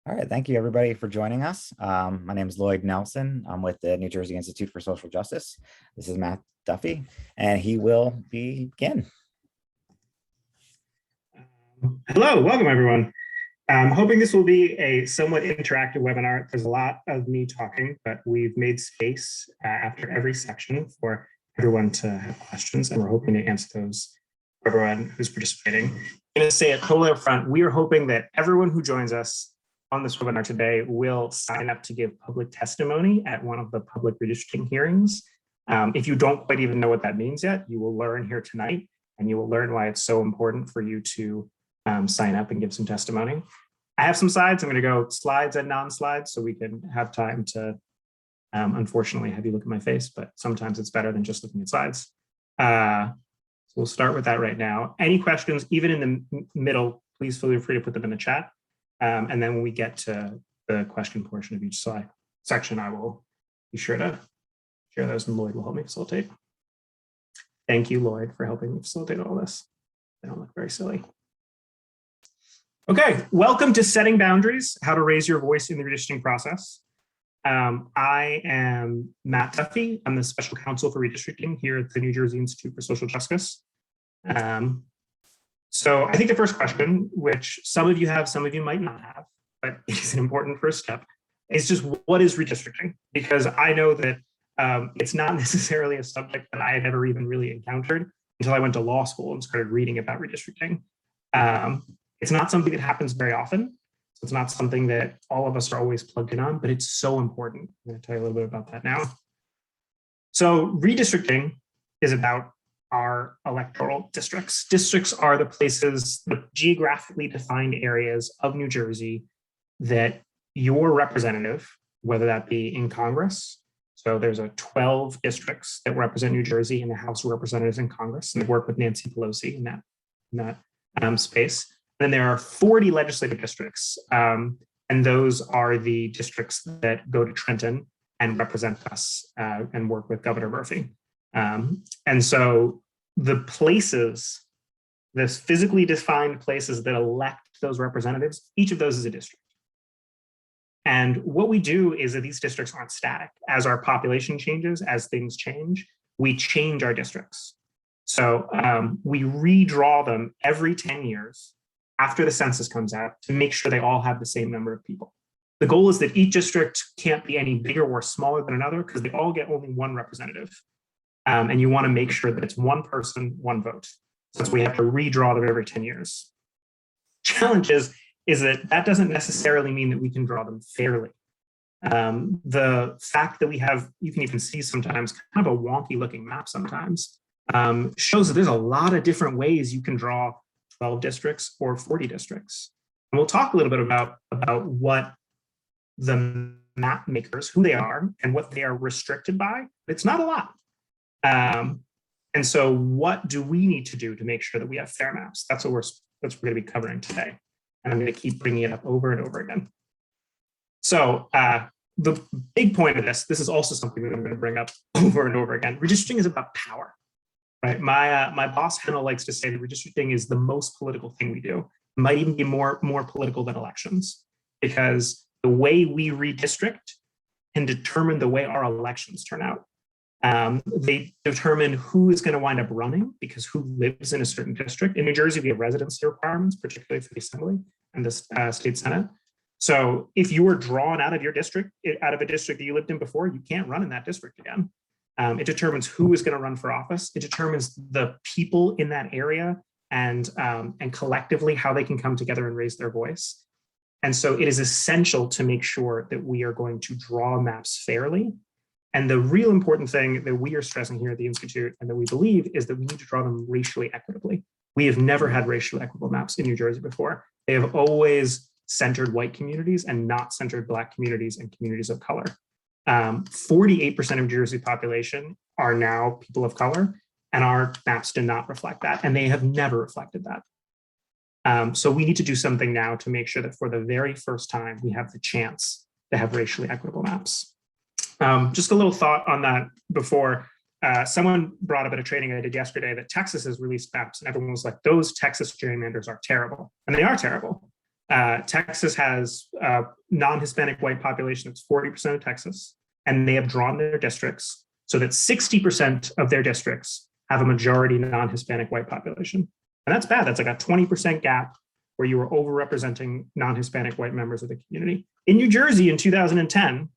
All right, thank you everybody for joining us. My name is Lloyd Nelson. I'm with the New Jersey Institute for Social Justice. This is Matt Duffy, and he will begin. Hello, welcome everyone. I'm hoping this will be a somewhat interactive webinar. There's a lot of me talking, but we've made space after every section for everyone to have questions, and we're hoping to answer those for everyone who's participating. I'm going to say it totally up front. We are hoping that everyone who joins us on this webinar today will sign up to give public testimony at one of the public redistricting hearings. If you don't quite even know what that means yet, you will learn here tonight, and you will learn why it's so important for you to sign up and give some testimony. I have some slides. I'm going to go slides and non-slides so we can have time to, unfortunately, have you look at my face, but sometimes it's better than just looking at slides. So we'll start with that right now. Any questions, even in the middle, please feel free to put them in the chat. And then when we get to the question portion of each slide section, I will be sure to share those, and Lloyd will help me facilitate. Thank you, Lloyd, for helping me facilitate all this. They don't look very silly. Okay, welcome to Setting Boundaries, How to Raise Your Voice in the Redistricting Process. I am Matt Duffy. I'm the Special Counsel for Redistricting here at the New Jersey Institute for Social Justice. So I think the first question, which some of you have, some of you might not have, but it is an important first step, is just what is redistricting? Because I know that it's not necessarily a subject that I had ever even really encountered until I went to law school and started reading about redistricting. It's not something that happens very often. So it's not something that all of us are always plugged in on, but it's so important. I'm going to tell you a little bit about that now. So redistricting is about our electoral districts. Districts are the places, the geographically defined areas of New Jersey that your representative, whether that be in Congress, so there's 12 districts that represent New Jersey in the House of Representatives in Congress, and they work with Nancy Pelosi in that space. Then there are 40 legislative districts, and those are the districts that go to Trenton and represent us and work with Governor Murphy. And so the places, this physically defined places that elect those representatives, each of those is a district. And what we do is that these districts aren't static. As our population changes, as things change, we change our districts. So we redraw them every 10 years after the census comes out to make sure they all have the same number of people. The goal is that each district can't be any bigger or smaller than another because they all get only one representative. And you want to make sure that it's one person, one vote. So we have to redraw them every 10 years. Challenge is that doesn't necessarily mean that we can draw them fairly. The fact that we have, you can even see sometimes kind of a wonky looking map sometimes, shows that there's a lot of different ways you can draw 12 districts or 40 districts. And we'll talk a little bit about what the map makers, who they are, and what they are restricted by. It's not a lot. And so what do we need to do to make sure that we have fair maps? That's what we're going to be covering today. And I'm going to keep bringing it up over and over again. So the big point of this is also something that I'm going to bring up over and over again. Redistricting is about power, right? My boss, Hannah, likes to say that redistricting is the most political thing we do. It might even be more political than elections, because the way we redistrict can determine the way our elections turn out. They determine who is going to wind up running, because who lives in a certain district. In New Jersey, we have residency requirements, particularly for the Assembly and the State Senate. So if you were drawn out of your district, out of a district that you lived in before, you can't run in that district again. It determines who is going to run for office. It determines the people in that area and collectively how they can come together and raise their voice. And so it is essential to make sure that we are going to draw maps fairly. And the real important thing that we are stressing here at the Institute and that we believe is that we need to draw them racially equitably. We have never had racially equitable maps in New Jersey before. They have always centered white communities and not centered Black communities and communities of color. 48% of Jersey population are now people of color, and our maps do not reflect that, and they have never reflected that. So we need to do something now to make sure that for the very first time, we have the chance to have racially equitable maps. Just a little thought on that before. Someone brought up at a training I did yesterday that Texas has released maps, and everyone was like, those Texas gerrymanders are terrible. And they are terrible. Texas has a non-Hispanic white population that's 40% of Texas, and they have drawn their districts so that 60% of their districts have a majority non-Hispanic white population. And that's bad. That's like a 20% gap where you were overrepresenting non-Hispanic white members of the community. In New Jersey in 2010,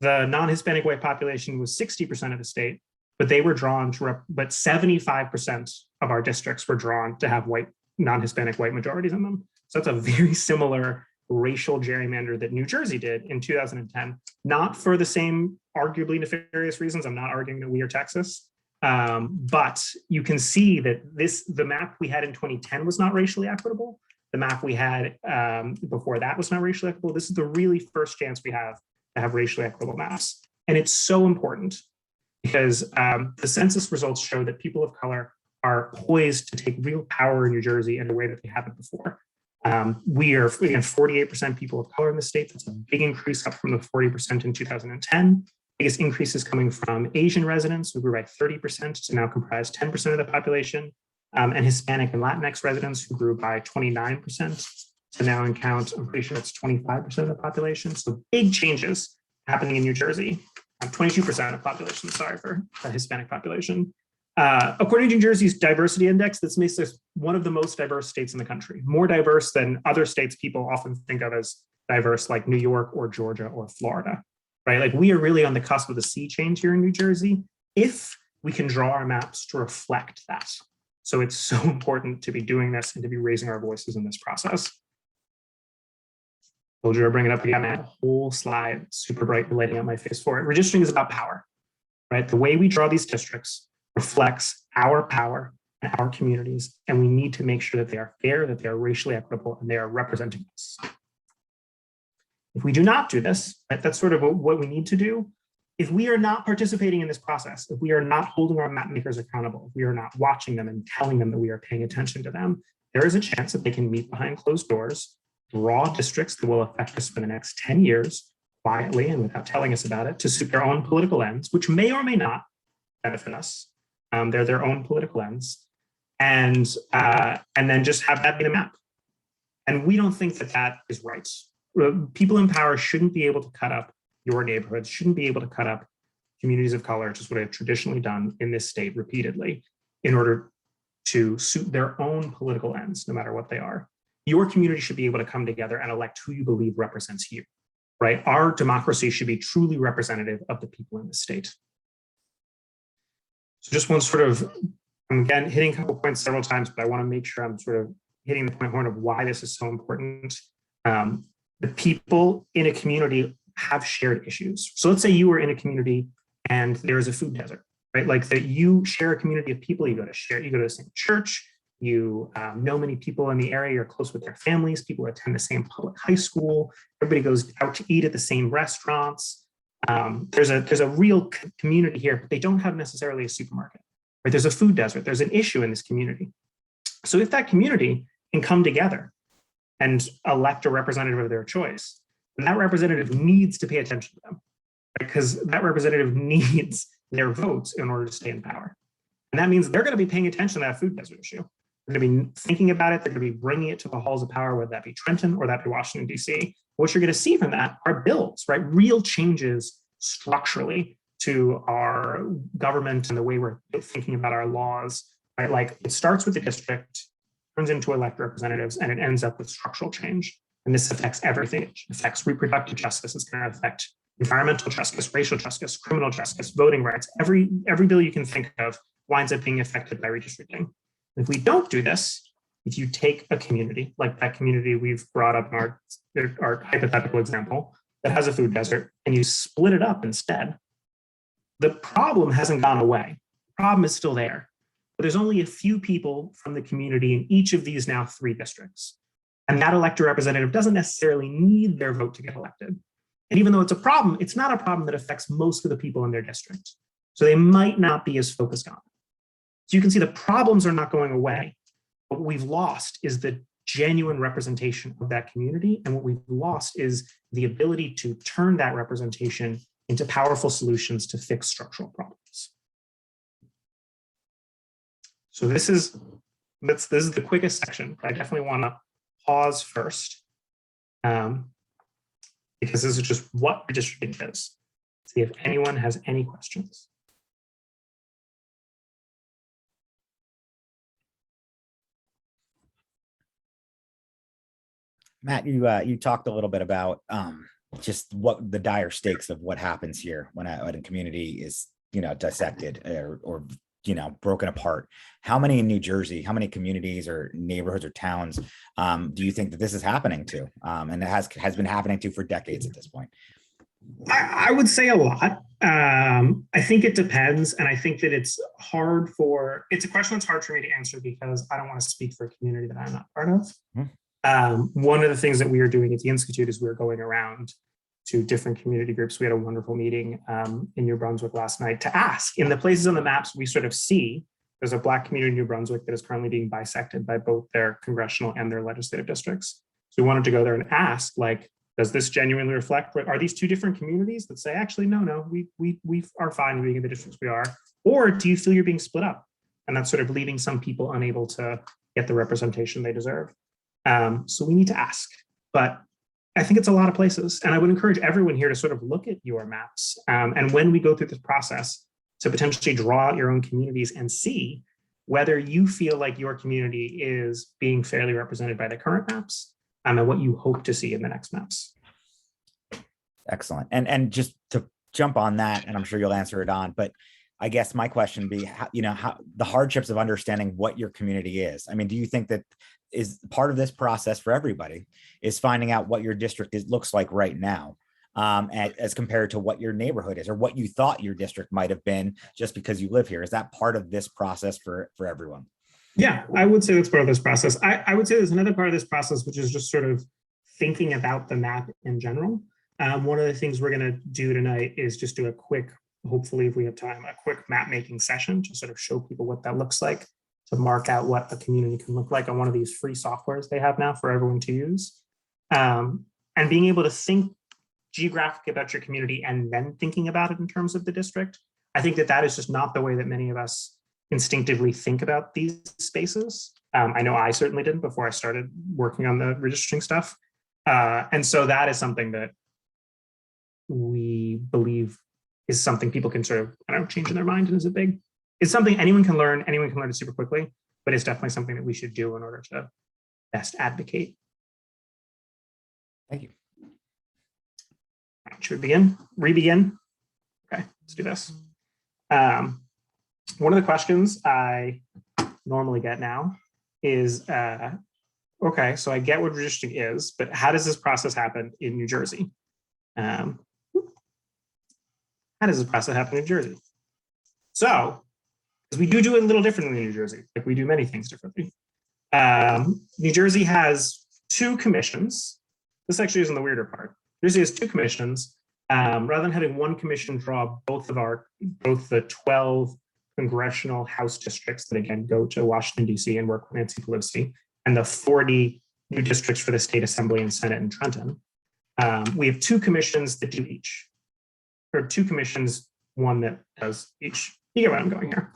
the non-Hispanic white population was 60% of the state, but they were drawn to, but 75% of our districts were drawn to have white, non-Hispanic white majorities in them. So that's a very similar racial gerrymander that New Jersey did in 2010, not for the same arguably nefarious reasons. I'm not arguing that we are Texas, but you can see that the map we had in 2010 was not racially equitable. The map we had before that was not racially equitable. This is the really first chance we have to have racially equitable maps. And it's so important because the census results show that people of color are poised to take real power in New Jersey in a way that they haven't before. We have 48% people of color in the state. That's a big increase up from the 40% in 2010. Biggest increase is coming from Asian residents, who grew by 30% to now comprise 10% of the population, and Hispanic and Latinx residents, who grew by 29% to now count, I'm pretty sure it's 25% of the population. So big changes happening in New Jersey. 22% of population, sorry, for the Hispanic population. According to New Jersey's diversity index, this makes us one of the most diverse states in the country, more diverse than other states people often think of as diverse, like New York or Georgia or Florida, right? Like we are really on the cusp of a sea change here in New Jersey, if we can draw our maps to reflect that. So it's so important to be doing this and to be raising our voices in this process. Told you to bring it up again. I had a whole slide, super bright, lighting up my face for it. Redistricting is about power, right? The way we draw these districts reflects our power and our communities, and we need to make sure that they are fair, that they are racially equitable, and they are representing us. If we do not do this, right, that's sort of what we need to do. If we are not participating in this process, if we are not holding our map makers accountable, if we are not watching them and telling them that we are paying attention to them, there is a chance that they can meet behind closed doors, draw districts that will affect us for the next 10 years, quietly and without telling us about it, to suit their own political ends, which may or may not benefit us. They're their own political ends, and then just have that be the map. And we don't think that that is right. People in power shouldn't be able to cut up your neighborhoods, shouldn't be able to cut up communities of color, which is what I've traditionally done in this state repeatedly, in order to suit their own political ends, no matter what they are. Your community should be able to come together and elect who you believe represents you, right? Our democracy should be truly representative of the people in the state. So just one sort of, I'm again hitting a couple points several times, but I want to make sure I'm sort of hitting the point of why this is so important. The people in a community have shared issues. So let's say you were in a community and there is a food desert, right? Like that you share a community of people, you go to the same church, you know many people in the area, you're close with their families, people attend the same public high school, everybody goes out to eat at the same restaurants. There's a real community here, but they don't have necessarily a supermarket, right? There's a food desert, there's an issue in this community. So if that community can come together and elect a representative of their choice, and that representative needs to pay attention to them, because that representative needs their votes in order to stay in power. And that means they're going to be paying attention to that food desert issue. They're going to be thinking about it. They're going to be bringing it to the halls of power, whether that be Trenton or that be Washington, D.C. What you're going to see from that are bills, right? Real changes structurally to our government and the way we're thinking about our laws, right? Like it starts with the district, turns into elect representatives, and it ends up with structural change. And this affects everything. It affects reproductive justice. It's going to affect environmental justice, racial justice, criminal justice, voting rights. Every bill you can think of winds up being affected by redistricting. If we don't do this, if you take a community like that community we've brought up in our hypothetical example that has a food desert, and you split it up instead, the problem hasn't gone away. The problem is still there. But there's only a few people from the community in each of these now 3 districts. And that elected representative doesn't necessarily need their vote to get elected. And even though it's a problem, it's not a problem that affects most of the people in their district. So they might not be as focused on it. So you can see the problems are not going away. What we've lost is the genuine representation of that community. And what we've lost is the ability to turn that representation into powerful solutions to fix structural problems. So this is the quickest section. I definitely want to pause first because this is just what redistricting is. See if anyone has any questions. Matt, you talked a little bit about just what the dire stakes of what happens here when a community is dissected or broken apart. How many in New Jersey, how many communities or neighborhoods or towns do you think that this is happening to? And it has been happening to for decades at this point. I would say a lot. I think it depends. And I think that it's a question that's hard for me to answer because I don't want to speak for a community that I'm not part of. One of the things that we are doing at the Institute is we're going around to different community groups. We had a wonderful meeting in New Brunswick last night to ask, in the places on the maps we sort of see, there's a Black community in New Brunswick that is currently being bisected by both their congressional and their legislative districts. So we wanted to go there and ask, like, does this genuinely reflect, are these two different communities that say, actually, no, we are fine being in the districts we are, or do you feel you're being split up? And that's sort of leaving some people unable to get the representation they deserve. So we need to ask, but I think it's a lot of places. And I would encourage everyone here to sort of look at your maps. And when we go through this process, to potentially draw out your own communities and see whether you feel like your community is being fairly represented by the current maps and what you hope to see in the next maps. Excellent. And just to jump on that, and I'm sure you'll answer it on, but I guess my question would be, how the hardships of understanding what your community is. I mean, do you think that is part of this process for everybody is finding out what your district looks like right now, as compared to what your neighborhood is or what you thought your district might have been just because you live here? Is that part of this process for everyone? Yeah, I would say that's part of this process. I would say there's another part of this process, which is just sort of thinking about the map in general. One of the things we're going to do tonight is just do a quick, hopefully if we have time, a quick map making session to sort of show people what that looks like, to mark out what a community can look like on one of these free softwares they have now for everyone to use. And being able to think geographically about your community and then thinking about it in terms of the district. I think that is just not the way that many of us instinctively think about these spaces. I know I certainly didn't before I started working on the redistricting stuff. And so that is something that we believe is something people can sort of, change in their mind. And it's something anyone can learn it super quickly, but it's definitely something that we should do in order to best advocate. Thank you. Should we begin? Re-begin? Okay, let's do this. One of the questions I normally get now is, okay, so I get what redistricting is, but how does this process happen in New Jersey? How does this process happen in New Jersey? So, because we do it a little differently in New Jersey, like we do many things differently. New Jersey has two commissions. This actually isn't the weirder part. New Jersey has two commissions. Rather than having one commission draw both the 12 congressional House districts that again go to Washington, D.C. and work with Nancy Pelosi, and the 40 new districts for the state assembly and Senate in Trenton. We have two commissions that do each, or two commissions, one that does each. You get where I'm going here.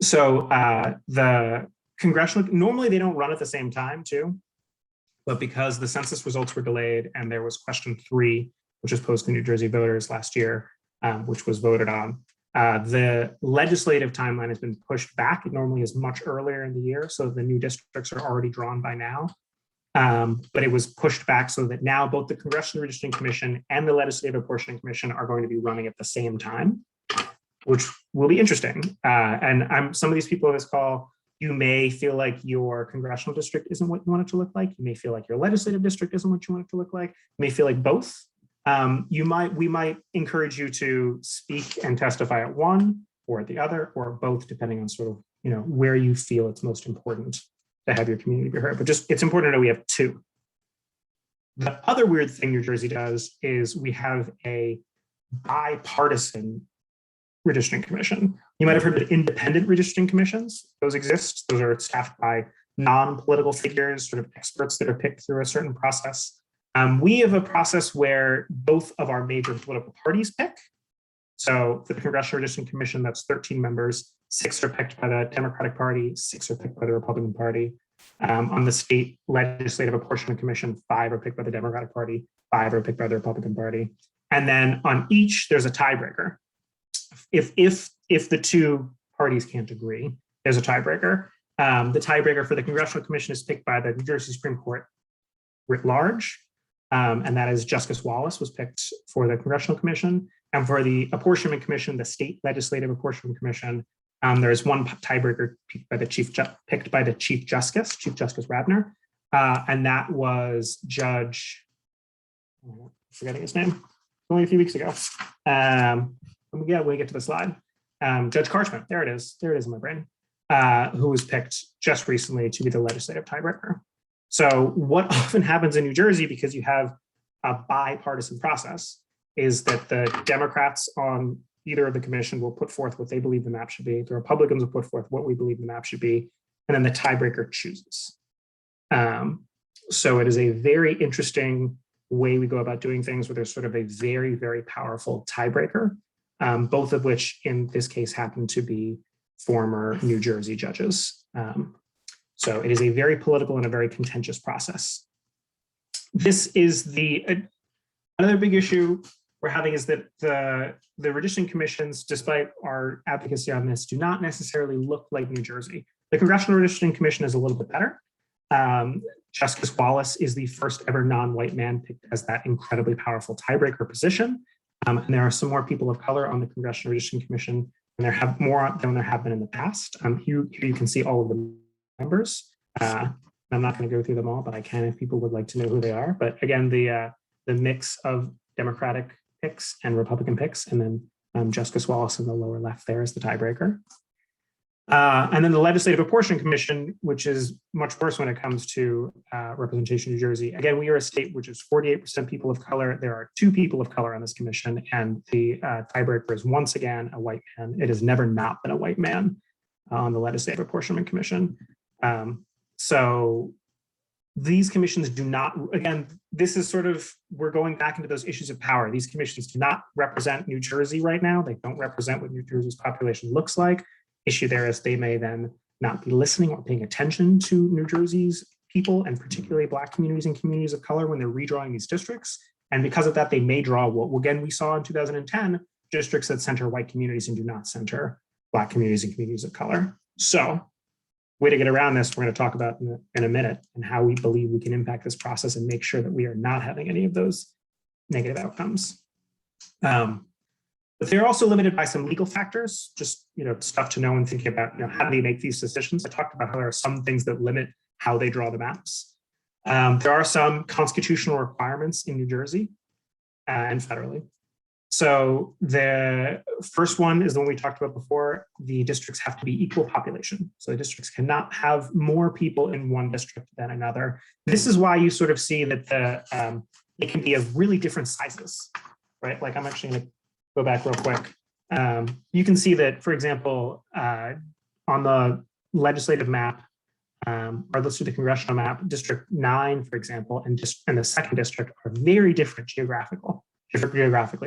So the congressional, normally they don't run at the same time too, but because the census results were delayed and there was question 3, which was posed to New Jersey voters last year, which was voted on, the legislative timeline has been pushed back. It normally is much earlier in the year, so the new districts are already drawn by now. But it was pushed back so that now both the Congressional Redistricting Commission and the Legislative Apportioning Commission are going to be running at the same time, which will be interesting. And some of these people on this call, you may feel like your congressional district isn't what you want it to look like. You may feel like your legislative district isn't what you want it to look like. You may feel like both. We might encourage you to speak and testify at one or at the other or both, depending on sort of, where you feel it's most important to have your community be heard. But just, it's important to know we have two. The other weird thing New Jersey does is we have a bipartisan redistricting commission. You might have heard of independent redistricting commissions. Those exist. Those are staffed by non-political figures, sort of experts that are picked through a certain process. We have a process where both of our major political parties pick. So for the Congressional Redistricting Commission, that's 13 members. 6 are picked by the Democratic Party, 6 are picked by the Republican Party. On the state legislative apportionment commission, 5 are picked by the Democratic Party, 5 are picked by the Republican Party. And then on each, there's a tiebreaker. If the two parties can't agree, there's a tiebreaker. The tiebreaker for the Congressional Commission is picked by the New Jersey Supreme Court writ large, and that is Justice Wallace was picked for the Congressional Commission. And for the Apportionment Commission, the State Legislative Apportionment Commission, there is one tiebreaker picked by the Chief Justice, Chief Justice Radner, and that was Judge, I'm forgetting his name, only a few weeks ago. When we get to the slide, Judge Karchman, there it is in my brain, who was picked just recently to be the legislative tiebreaker. So what often happens in New Jersey, because you have a bipartisan process, is that the Democrats on either of the commission will put forth what they believe the map should be. The Republicans will put forth what we believe the map should be, and then the tiebreaker chooses. So it is a very interesting way we go about doing things, where there's sort of a very, very powerful tiebreaker, both of which in this case happen to be former New Jersey judges. So it is a very political and a very contentious process. This is another big issue we're having, is that the redistricting commissions, despite our advocacy on this, do not necessarily look like New Jersey. The Congressional Redistricting Commission is a little bit better. Justice Wallace is the first ever non-white man picked as that incredibly powerful tiebreaker position. And there are some more people of color on the Congressional Redistricting Commission, and there have more than there have been in the past. Here you can see all of the members. I'm not going to go through them all, but I can if people would like to know who they are. But again, the mix of Democratic picks and Republican picks, and then Justice Wallace in the lower left there is the tiebreaker. And then the Legislative Apportionment Commission, which is much worse when it comes to representation in New Jersey. Again, we are a state which is 48% people of color. There are 2 people of color on this commission, and the tiebreaker is once again a white man. It has never not been a white man on the Legislative Apportionment Commission. So these commissions do not, again, this is sort of, we're going back into those issues of power. These commissions do not represent New Jersey right now. They don't represent what New Jersey's population looks like. Issue there is they may then not be listening or paying attention to New Jersey's people, and particularly Black communities and communities of color, when they're redrawing these districts. And because of that, they may draw what, again, we saw in 2010, districts that center white communities and do not center Black communities and communities of color. So, way to get around this, we're going to talk about in a minute, and how we believe we can impact this process and make sure that we are not having any of those negative outcomes. But they're also limited by some legal factors, just stuff to know when thinking about how do they make these decisions. I talked about how there are some things that limit how they draw the maps. There are some constitutional requirements in New Jersey and federally. So the first one is the one we talked about before. The districts have to be equal population. So the districts cannot have more people in one district than another. This is why you sort of see that it can be of really different sizes, right? Like, I'm actually going to go back real quick. You can see that, for example, on the legislative map, or let's do the congressional map, District 9, for example, and the second district are very different geographically.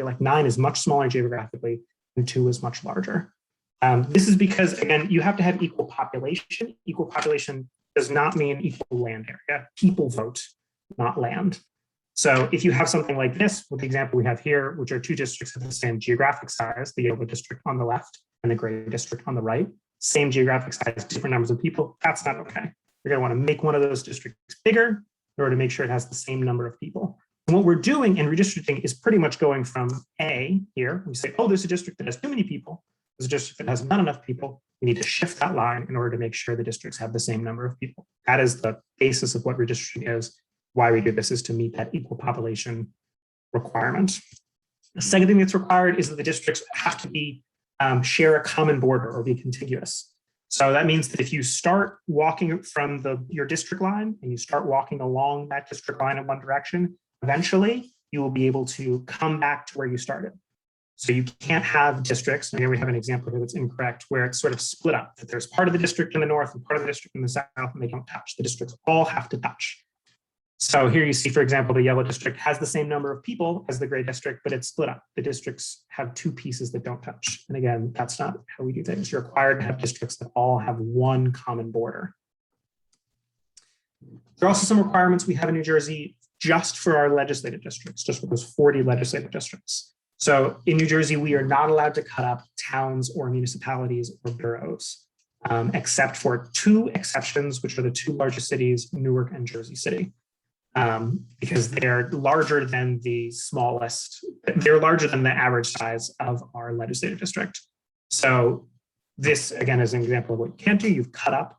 Like 9 is much smaller geographically, and 2 is much larger. This is because, again, you have to have equal population. Equal population does not mean equal land area. People vote, not land. So if you have something like this, with the example we have here, which are 2 districts of the same geographic size, the yellow district on the left and the gray district on the right, same geographic size, different numbers of people, that's not okay. You're going to want to make one of those districts bigger in order to make sure it has the same number of people. And what we're doing in redistricting is pretty much going from A here. We say, oh, there's a district that has too many people. There's a district that has not enough people. We need to shift that line in order to make sure the districts have the same number of people. That is the basis of what redistricting is. Why we do this is to meet that equal population requirement. The second thing that's required is that the districts have to be share a common border or be contiguous. So that means that if you start walking from your district line and you start walking along that district line in one direction, eventually you will be able to come back to where you started. So you can't have districts, and here we have an example here that's incorrect, where it's sort of split up, that there's part of the district in the north and part of the district in the south, and they don't touch. The districts all have to touch. So here you see, for example, the yellow district has the same number of people as the gray district, but it's split up. The districts have 2 pieces that don't touch. And again, that's not how we do things. You're required to have districts that all have one common border. There are also some requirements we have in New Jersey just for our legislative districts, just for those 40 legislative districts. So in New Jersey, we are not allowed to cut up towns or municipalities or boroughs, except for two exceptions, which are the two largest cities, Newark and Jersey City, because they're larger than the smallest, they're larger than the average size of our legislative district. So this, again, is an example of what you can't do. You've cut up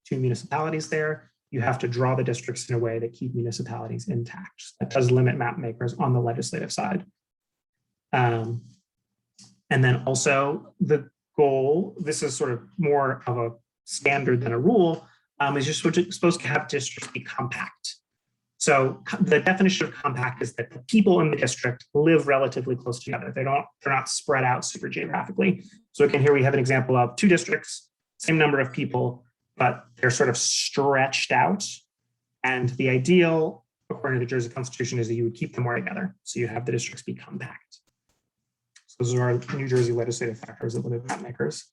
two municipalities there. You have to draw the districts in a way that keep municipalities intact. That does limit map makers on the legislative side. And then also the goal, this is sort of more of a standard than a rule, is you're supposed to have districts be compact. So the definition of compact is that the people in the district live relatively close together. They're not spread out super geographically. So again, here we have an example of two districts, same number of people, but they're sort of stretched out. And the ideal, according to the Jersey Constitution, is that you would keep them more together. So you have the districts be compact. So those are our New Jersey legislative factors that limit map makers.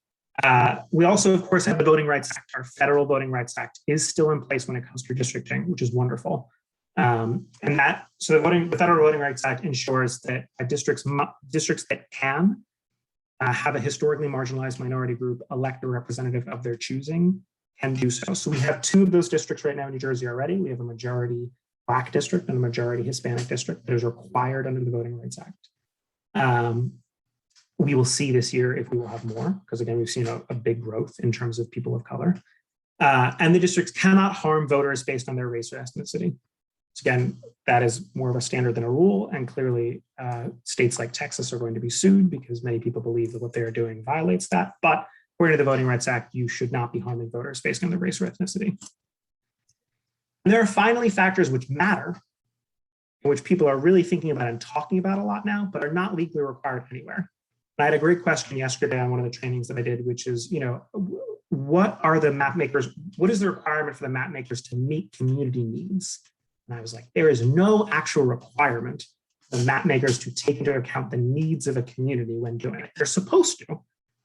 We also, of course, have the Voting Rights Act. Our federal Voting Rights Act is still in place when it comes to redistricting, which is wonderful. So the Federal Voting Rights Act ensures that districts that can have a historically marginalized minority group elect a representative of their choosing can do so. So we have two of those districts right now in New Jersey already. We have a majority Black district and a majority Hispanic district that is required under the Voting Rights Act. We will see this year if we will have more, because again, we've seen a big growth in terms of people of color. And the districts cannot harm voters based on their race or ethnicity. So again, that is more of a standard than a rule. And clearly states like Texas are going to be sued because many people believe that what they are doing violates that. But according to the Voting Rights Act, you should not be harming voters based on their race or ethnicity. And there are finally factors which matter, which people are really thinking about and talking about a lot now, but are not legally required anywhere. And I had a great question yesterday on one of the trainings that I did, which is, what are the map makers, what is the requirement for the map makers to meet community needs? And I was like, there is no actual requirement for the map makers to take into account the needs of a community when doing it. They're supposed to.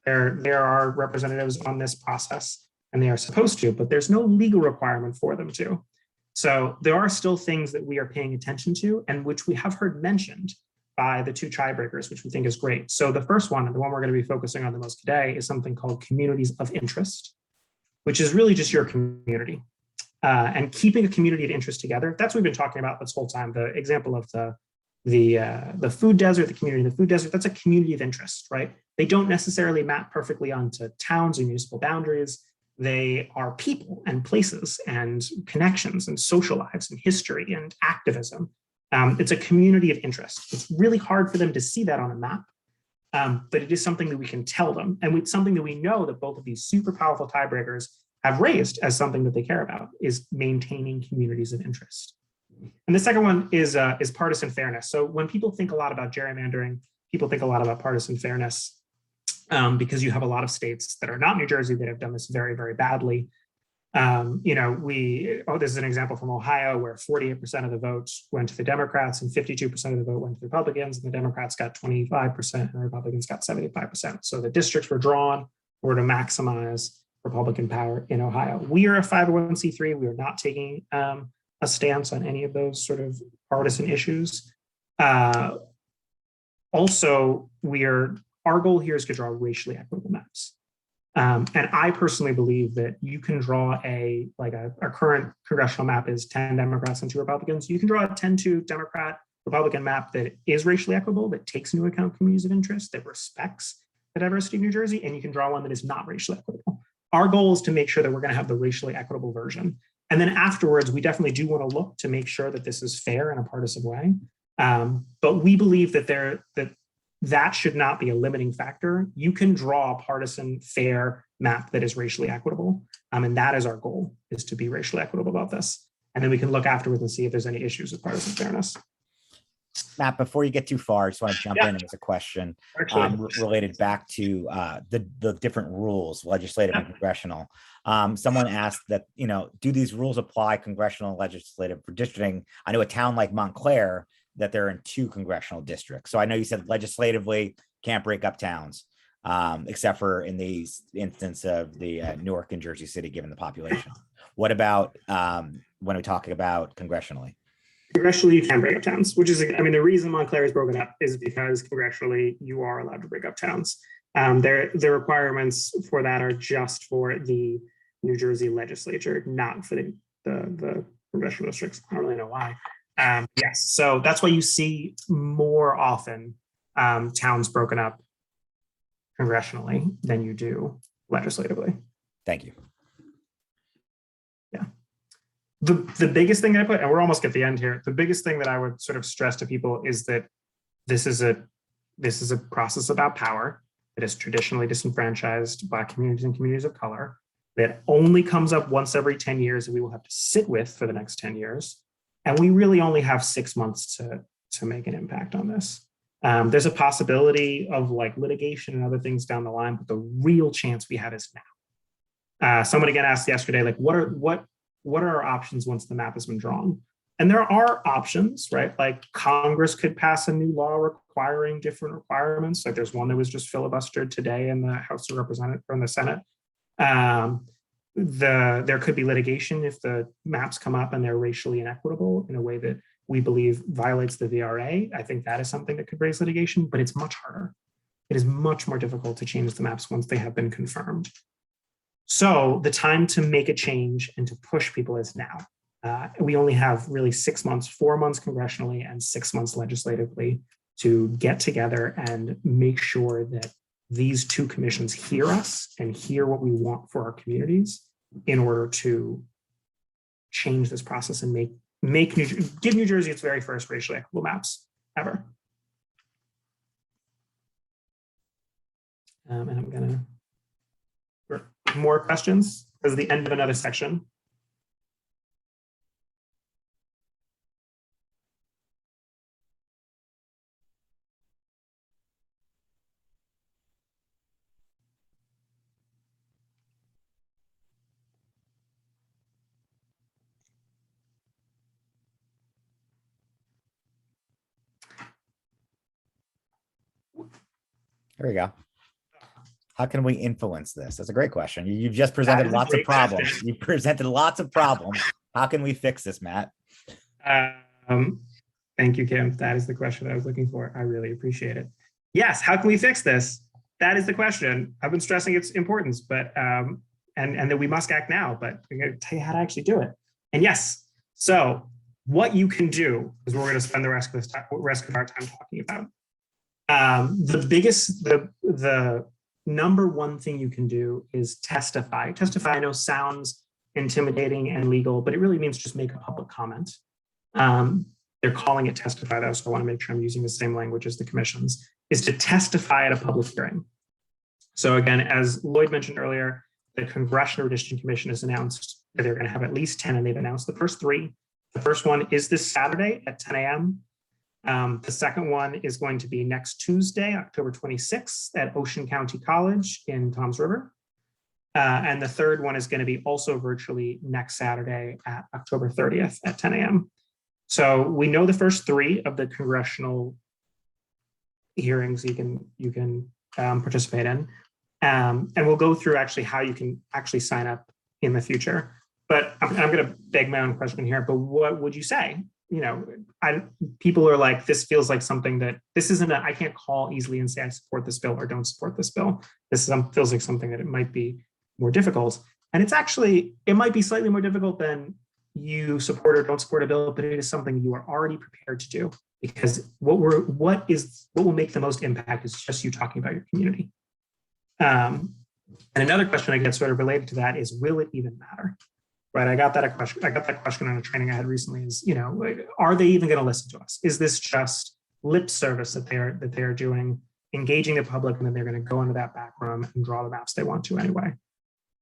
There are representatives on this process and they are supposed to, but there's no legal requirement for them to. So there are still things that we are paying attention to and which we have heard mentioned by the two tiebreakers, which we think is great. So the first one, and the one we're going to be focusing on the most today, is something called communities of interest, which is really just your community. And keeping a community of interest together. That's what we've been talking about this whole time. The example of the food desert, the community in the food desert, that's a community of interest, right? They don't necessarily map perfectly onto towns or municipal boundaries. They are people and places and connections and social lives and history and activism. It's a community of interest. It's really hard for them to see that on a map, but it is something that we can tell them. And it's something that we know that both of these super powerful tiebreakers have raised as something that they care about, is maintaining communities of interest. And the second one is partisan fairness. So when people think a lot about gerrymandering, people think a lot about partisan fairness because you have a lot of states that are not New Jersey that have done this very, very badly. This is an example from Ohio where 48% of the votes went to the Democrats and 52% of the vote went to the Republicans, and the Democrats got 25% and the Republicans got 75%. So the districts were drawn to maximize Republican power in Ohio. We are a 501c3. We are not taking a stance on any of those sort of partisan issues. Also, our goal here is to draw racially equitable maps. And I personally believe that you can draw our current congressional map is 10 Democrats and 2 Republicans. You can draw a 10-2 Democrat Republican map that is racially equitable, that takes into account communities of interest, that respects the diversity of New Jersey, and you can draw one that is not racially equitable. Our goal is to make sure that we're going to have the racially equitable version. And then afterwards, we definitely do want to look to make sure that this is fair in a partisan way. But we believe that should not be a limiting factor. You can draw a partisan, fair map that is racially equitable. And that is our goal, is to be racially equitable about this. And then we can look afterwards and see if there's any issues with partisan fairness. Matt, before you get too far, I just want to jump in as a question related back to the different rules, legislative and congressional. Someone asked that, do these rules apply congressional and legislative redistricting? I know a town like Montclair that they're in 2 congressional districts. So I know you said legislatively can't break up towns, except for in the instance of the Newark and Jersey City, given the population. What about when we're talking about congressionally? Congressionally, you can break up towns, which is, I mean, the reason Montclair is broken up is because congressionally you are allowed to break up towns. The requirements for that are just for the New Jersey legislature, not for the congressional districts. I don't really know why. Yes, so that's why you see more often towns broken up congressionally than you do legislatively. Thank you. Yeah. The biggest thing that I put, and we're almost at the end here, the biggest thing that I would sort of stress to people is that this is a process about power that has traditionally disenfranchised Black communities and communities of color, that only comes up once every 10 years and we will have to sit with for the next 10 years. And we really only have 6 months to make an impact on this. There's a possibility of like litigation and other things down the line, but the real chance we have is now. Someone again asked yesterday, like, what are our options once the map has been drawn? And there are options, right? Like Congress could pass a new law requiring different requirements. Like there's one that was just filibustered today in the House of Representatives or in the Senate. There could be litigation if the maps come up and they're racially inequitable in a way that we believe violates the VRA. I think that is something that could raise litigation, but it's much harder. It is much more difficult to change the maps once they have been confirmed. So the time to make a change and to push people is now. We only have really 6 months, 4 months congressionally and 6 months legislatively to get together and make sure that these two commissions hear us and hear what we want for our communities in order to change this process and give New Jersey its very first racially equitable maps ever. And I'm gonna, more questions? This is the end of another section. There we go. How can we influence this? That's a great question. You've just presented lots of problems. You've presented lots of problems. How can we fix this, Matt? Thank you, Kim. That is the question I was looking for. I really appreciate it. Yes, how can we fix this? That is the question. I've been stressing its importance, but and that we must act now, but I'm going to tell you how to actually do it. And yes, so what you can do is what we're going to spend the rest of our time talking about. The number one thing you can do is testify. Testify, I know, sounds intimidating and legal, but it really means just make a public comment. They're calling it testify though, so I want to make sure I'm using the same language as the commissions, is to testify at a public hearing. So again, as Lloyd mentioned earlier, the Congressional Redistricting Commission has announced that they're going to have at least 10, and they've announced the first 3. The first one is this Saturday at 10 a.m. The second one is going to be next Tuesday, October 26th at Ocean County College in Toms River. And the third one is going to be also virtually next Saturday at October 30th at 10 a.m. So we know the first 3 of the congressional hearings you can participate in. And we'll go through actually how you can actually sign up in the future. But I'm going to beg my own question here, but what would you say? You know, people are like, this feels like something that this isn't I can't call easily and say I support this bill or don't support this bill. This feels like something that it might be more difficult. And it's actually, it might be slightly more difficult than you support or don't support a bill, but it is something you are already prepared to do, because what will make the most impact is just you talking about your community. And another question I get sort of related to that is, will it even matter? Right, I got that question on a training I had recently. Is, you know, are they even going to listen to us? Is this just lip service that they're doing, engaging the public, and then they're going to go into that back room and draw the maps they want to anyway?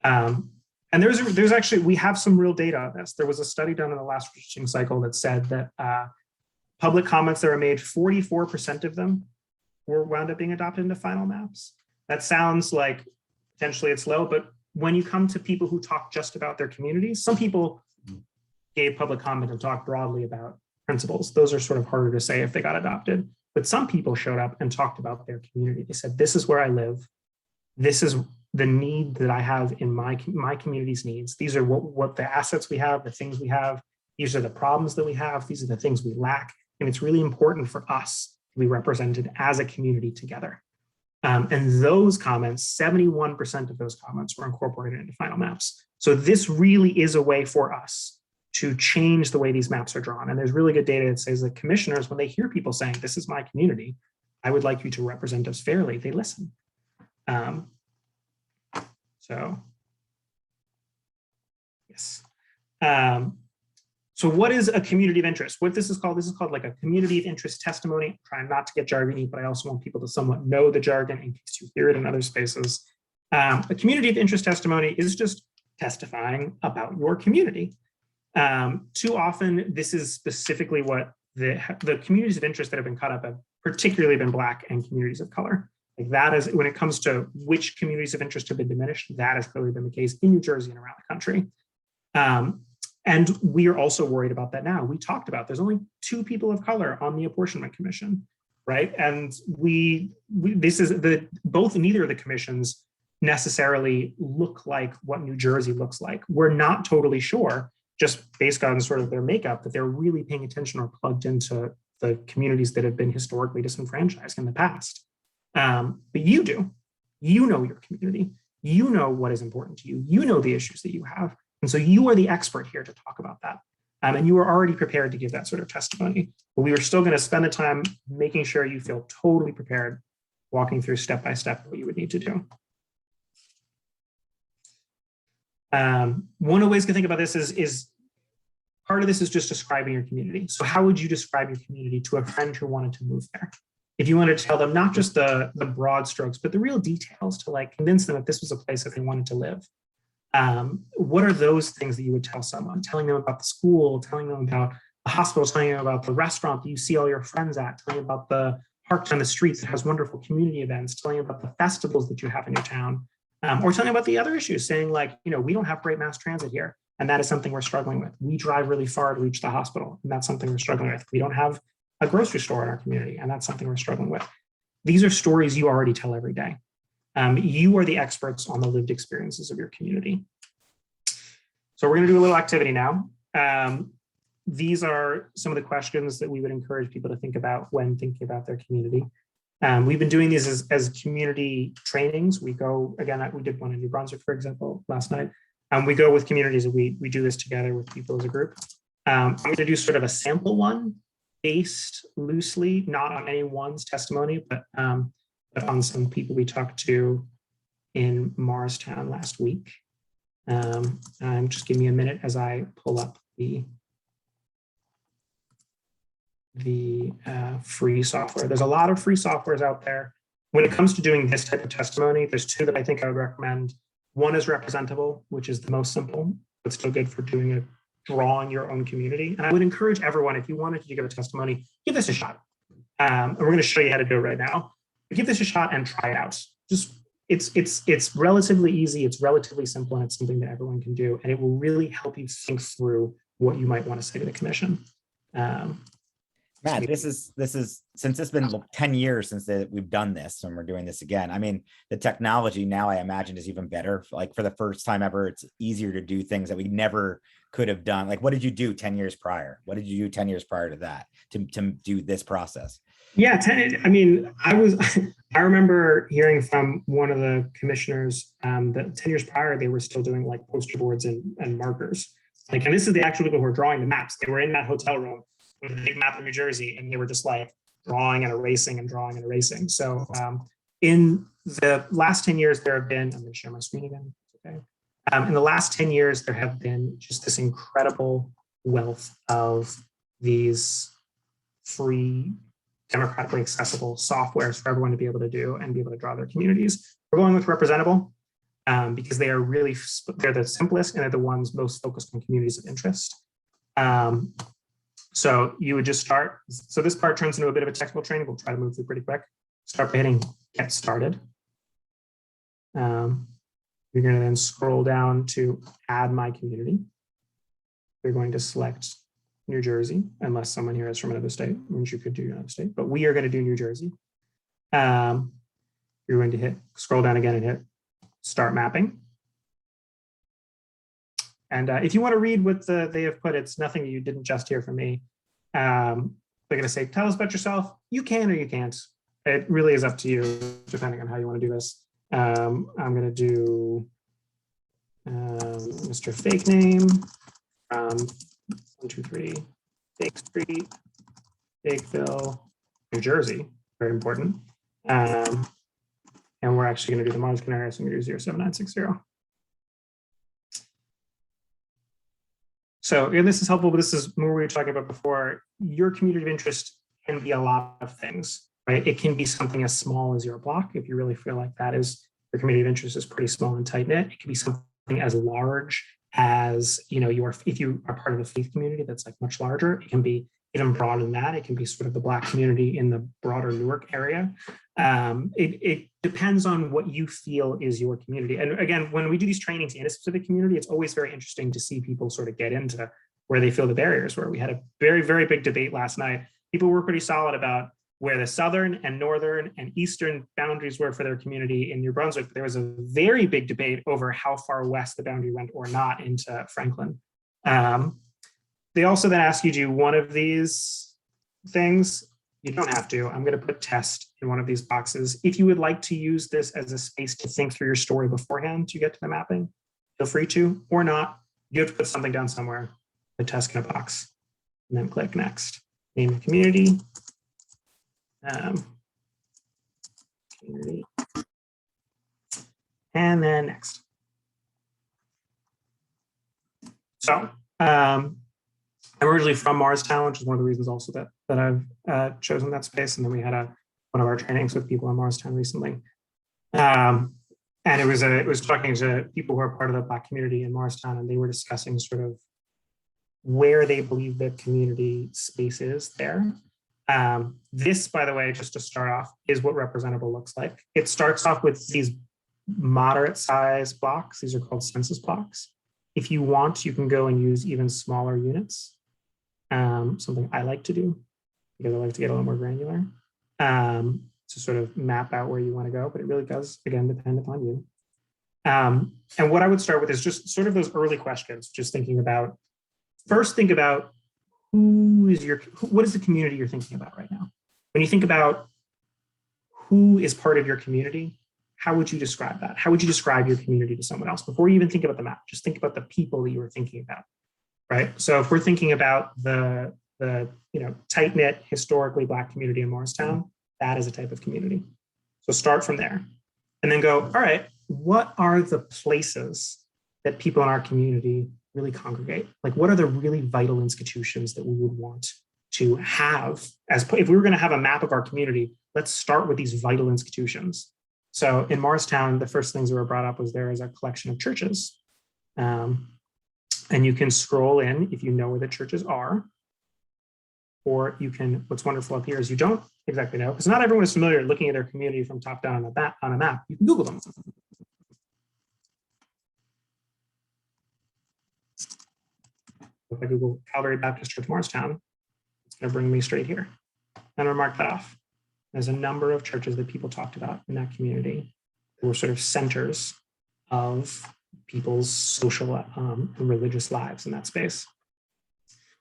And there's actually, we have some real data on this. There was a study done in the last redistricting cycle that said that public comments that were made, 44% of them were wound up being adopted into final maps. That sounds like potentially it's low, but when you come to people who talk just about their communities, some people gave public comment and talked broadly about principles. Those are sort of harder to say if they got adopted. But some people showed up and talked about their community. They said, this is where I live. This is the need that I have in my community's needs. These are what the assets we have, the things we have. These are the problems that we have. These are the things we lack. And it's really important for us to be represented as a community together. And those comments, 71% of those comments were incorporated into final maps. So this really is a way for us to change the way these maps are drawn. And there's really good data that says that commissioners, when they hear people saying, this is my community, I would like you to represent us fairly, they listen. So, yes. So what is a community of interest? What this is called like a community of interest testimony. I'm trying not to get jargony, but I also want people to somewhat know the jargon in case you hear it in other spaces. A community of interest testimony is just testifying about your community. Too often, this is specifically what the communities of interest that have been cut up have particularly been Black and communities of color. Like that is, when it comes to which communities of interest have been diminished, that has clearly been the case in New Jersey and around the country. And we are also worried about that now. We talked about there's only 2 people of color on the Apportionment Commission, right? And neither of the commissions necessarily look like what New Jersey looks like. We're not totally sure, just based on sort of their makeup, that they're really paying attention or plugged into the communities that have been historically disenfranchised in the past. But you do. You know your community. You know what is important to you. You know the issues that you have. And so you are the expert here to talk about that. And you are already prepared to give that sort of testimony. But we are still going to spend the time making sure you feel totally prepared, walking through step by step what you would need to do. One of the ways to think about this is part of this is just describing your community. So how would you describe your community to a friend who wanted to move there? If you wanted to tell them not just the broad strokes, but the real details to like convince them that this was a place that they wanted to live. What are those things that you would tell someone? Telling them about the school, telling them about the hospital, telling them about the restaurant that you see all your friends at, telling them about the park down the streets that has wonderful community events, telling them about the festivals that you have in your town, or telling them about the other issues, saying like, we don't have great mass transit here. And that is something we're struggling with. We drive really far to reach the hospital, and that's something we're struggling with. We don't have a grocery store in our community, and that's something we're struggling with. These are stories you already tell every day. You are the experts on the lived experiences of your community. So we're going to do a little activity now. These are some of the questions that we would encourage people to think about when thinking about their community. We've been doing these as community trainings. We go, again, we did one in New Brunswick, for example, last night. We go with communities and we do this together with people as a group. I'm going to do sort of a sample one based loosely, not on anyone's testimony, but on some people we talked to in Morristown last week. Just give me a minute as I pull up the free software. There's a lot of free softwares out there. When it comes to doing this type of testimony, there's 2 that I think I would recommend. One is Representable, which is the most simple, but still good for drawing your own community. And I would encourage everyone, if you wanted to give a testimony, give this a shot. And we're going to show you how to do it right now. But give this a shot and try it out. Just it's relatively easy, it's relatively simple, and it's something that everyone can do. And it will really help you think through what you might want to say to the commission. Matt, this is since it's been 10 years since we've done this and we're doing this again. I mean, the technology now I imagine is even better. Like for the first time ever, it's easier to do things that we never could have done. Like, what did you do 10 years prior? What did you do 10 years prior to that to do this process? Yeah, I remember hearing from one of the commissioners that 10 years prior, they were still doing like poster boards and markers. Like, and this is the actual people who were drawing the maps. They were in that hotel room with a big map of New Jersey, and they were just like drawing and erasing and drawing and erasing. So in the last 10 years, there have been, I'm going to share my screen again. Okay. In the last 10 years, there have been just this incredible wealth of these free, democratically accessible softwares for everyone to be able to do and be able to draw their communities. We're going with Representable because they're the simplest and they're the ones most focused on communities of interest. So you would just start. So this part turns into a bit of a technical training. We'll try to move through pretty quick. Start by hitting Get Started. You're going to then scroll down to Add My Community. You're going to select New Jersey, unless someone here is from another state, which you could do another state, but we are going to do New Jersey. You're going to scroll down again and hit start mapping. And if you want to read what they have put, it's nothing you didn't just hear from me. They're going to say, tell us about yourself. You can or you can't. It really is up to you, depending on how you want to do this. I'm going to do Mr. Fake Name from 123 Fake Street, Fakeville, New Jersey. Very important. And we're actually going to do the Mars Canary, so I'm going to do 07960. So this is helpful, but this is more we were talking about before. Your community of interest can be a lot of things, right? It can be something as small as your block. If you really feel like that is your community of interest is pretty small and tight knit. It can be something as large as, if you are part of a faith community that's like much larger. It can be even broader than that. It can be sort of the Black community in the broader Newark area. It depends on what you feel is your community. And again, when we do these trainings in a specific community, it's always very interesting to see people sort of get into where they feel the barriers were. We had a very, very big debate last night. People were pretty solid about where the southern and northern and eastern boundaries were for their community in New Brunswick. But there was a very big debate over how far west the boundary went or not into Franklin. They also then ask you to do one of these things. You don't have to. I'm going to put test in one of these boxes. If you would like to use this as a space to think through your story beforehand to get to the mapping, feel free to, or not. You have to put something down somewhere, the test in a box, and then click next. Name the community. Community. And then next. So, I'm originally from Morristown, which is one of the reasons also that I've chosen that space. And then we had one of our trainings with people in Morristown recently. And it was talking to people who are part of the Black community in Morristown, and they were discussing sort of where they believe the community space is there. This, by the way, just to start off, is what Representable looks like. It starts off with these moderate size blocks. These are called census blocks. If you want, you can go and use even smaller units. Something I like to do because I like to get a little more granular to sort of map out where you want to go, but it really does, again, depend upon you. And what I would start with is just sort of those early questions, just thinking about, first think about what is the community you're thinking about right now? When you think about who is part of your community, how would you describe that? How would you describe your community to someone else? Before you even think about the map, just think about the people that you were thinking about. Right. So if we're thinking about the tight-knit, historically Black community in Morristown, that is a type of community. So start from there and then go, all right, what are the places that people in our community really congregate? Like, what are the really vital institutions that we would want to have if we were going to have a map of our community, let's start with these vital institutions. So in Morristown, the first things that were brought up was there is a collection of churches. And you can scroll in if you know where the churches are, or you can, what's wonderful up here is you don't exactly know, because not everyone is familiar looking at their community from top down on a map. You can Google them. If I Google Calvary Baptist Church Morristown, it's going to bring me straight here. And I'm going to mark that off. There's a number of churches that people talked about in that community that were sort of centers of people's social and religious lives in that space.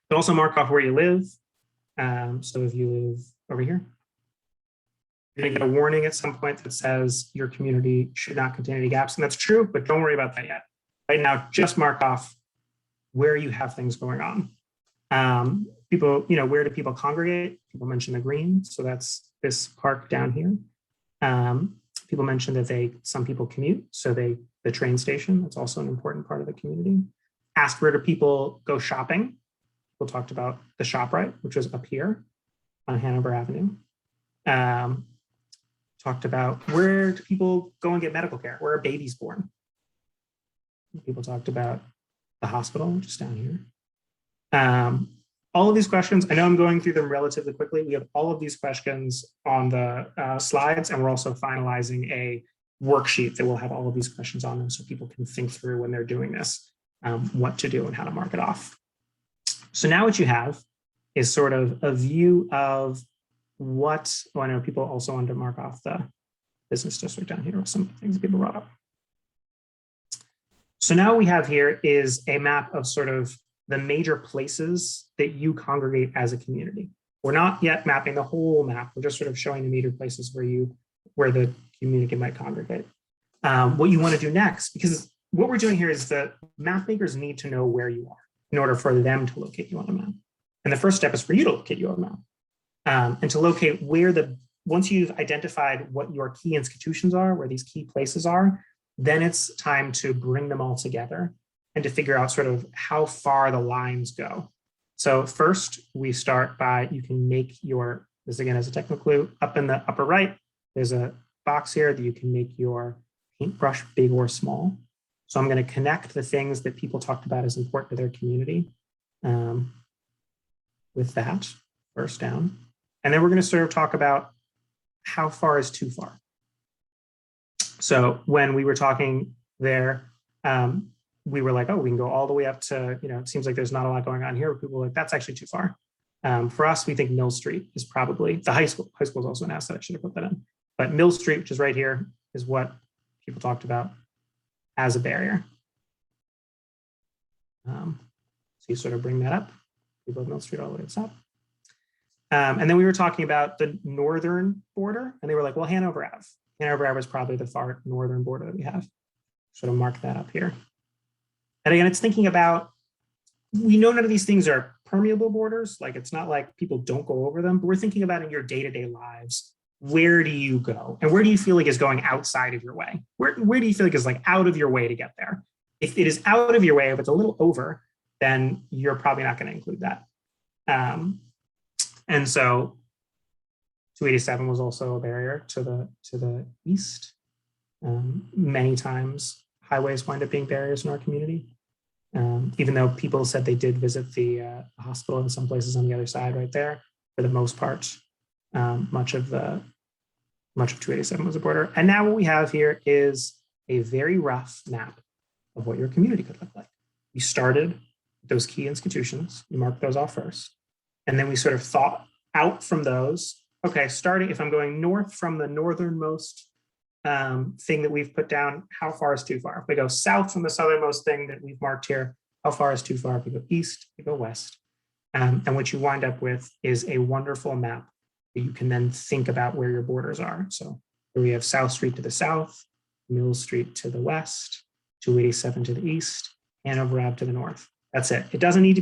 But also mark off where you live. So if you live over here, you're going to get a warning at some point that says your community should not contain any gaps. And that's true, but don't worry about that yet. Right now, just mark off where you have things going on. People, where do people congregate? People mention the green. So that's this park down here. People mentioned that some people commute. So the train station, that's also an important part of the community. Asked where do people go shopping? People talked about the ShopRite, which was up here on Hanover Avenue. Talked about where do people go and get medical care? Where are babies born? People talked about the hospital, which is down here. All of these questions, I know I'm going through them relatively quickly. We have all of these questions on the slides, and we're also finalizing a worksheet that will have all of these questions on them so people can think through when they're doing this, what to do and how to mark it off. So now what you have is sort of a view of I know people also wanted to mark off the business district down here with some things people brought up. So now what we have here is a map of sort of the major places that you congregate as a community. We're not yet mapping the whole map. We're just sort of showing the major places where the community might congregate. What you want to do next, because what we're doing here is that map makers need to know where you are in order for them to locate you on a map. And the first step is for you to locate you on a map, and to locate where once you've identified what your key institutions are, where these key places are, then it's time to bring them all together and to figure out sort of how far the lines go. So first we start by, you can make this again as a technical clue, up in the upper right, there's a box here that you can make your paintbrush big or small. So I'm going to connect the things that people talked about as important to their community with that first down. And then we're going to sort of talk about how far is too far. So when we were talking there, we were like, oh, we can go all the way up to, it seems like there's not a lot going on here. People were like, that's actually too far. For us, we think Mill Street is probably the high school. High school is also an asset. I should have put that in. But Mill Street, which is right here, is what people talked about as a barrier. So you sort of bring that up. We build Mill Street all the way to the top. And then we were talking about the northern border, and they were like, well, Hanover Ave. Hanover Ave is probably the far northern border that we have. Sort of mark that up here. And again, it's thinking about, we know none of these things are permeable borders. Like, it's not like people don't go over them, but we're thinking about in your day-to-day lives, where do you go? And where do you feel like is going outside of your way? Where do you feel like is like out of your way to get there? If it is out of your way, if it's a little over, then you're probably not going to include that. And so 287 was also a barrier to the east. Many times highways wind up being barriers in our community. Even though people said they did visit the hospital in some places on the other side right there, for the most part, much of 287 was a border. And now what we have here is a very rough map of what your community could look like. We started with those key institutions, you mark those off first. And then we sort of thought out from those, okay, starting, if I'm going north from the northernmost thing that we've put down, how far is too far? If we go south from the southernmost thing that we've marked here, how far is too far? If we go east, we go west. And what you wind up with is a wonderful map that you can then think about where your borders are. So here we have South Street to the south, Mill Street to the west, 287 to the east, Hanover Ave to the north. That's it. It doesn't need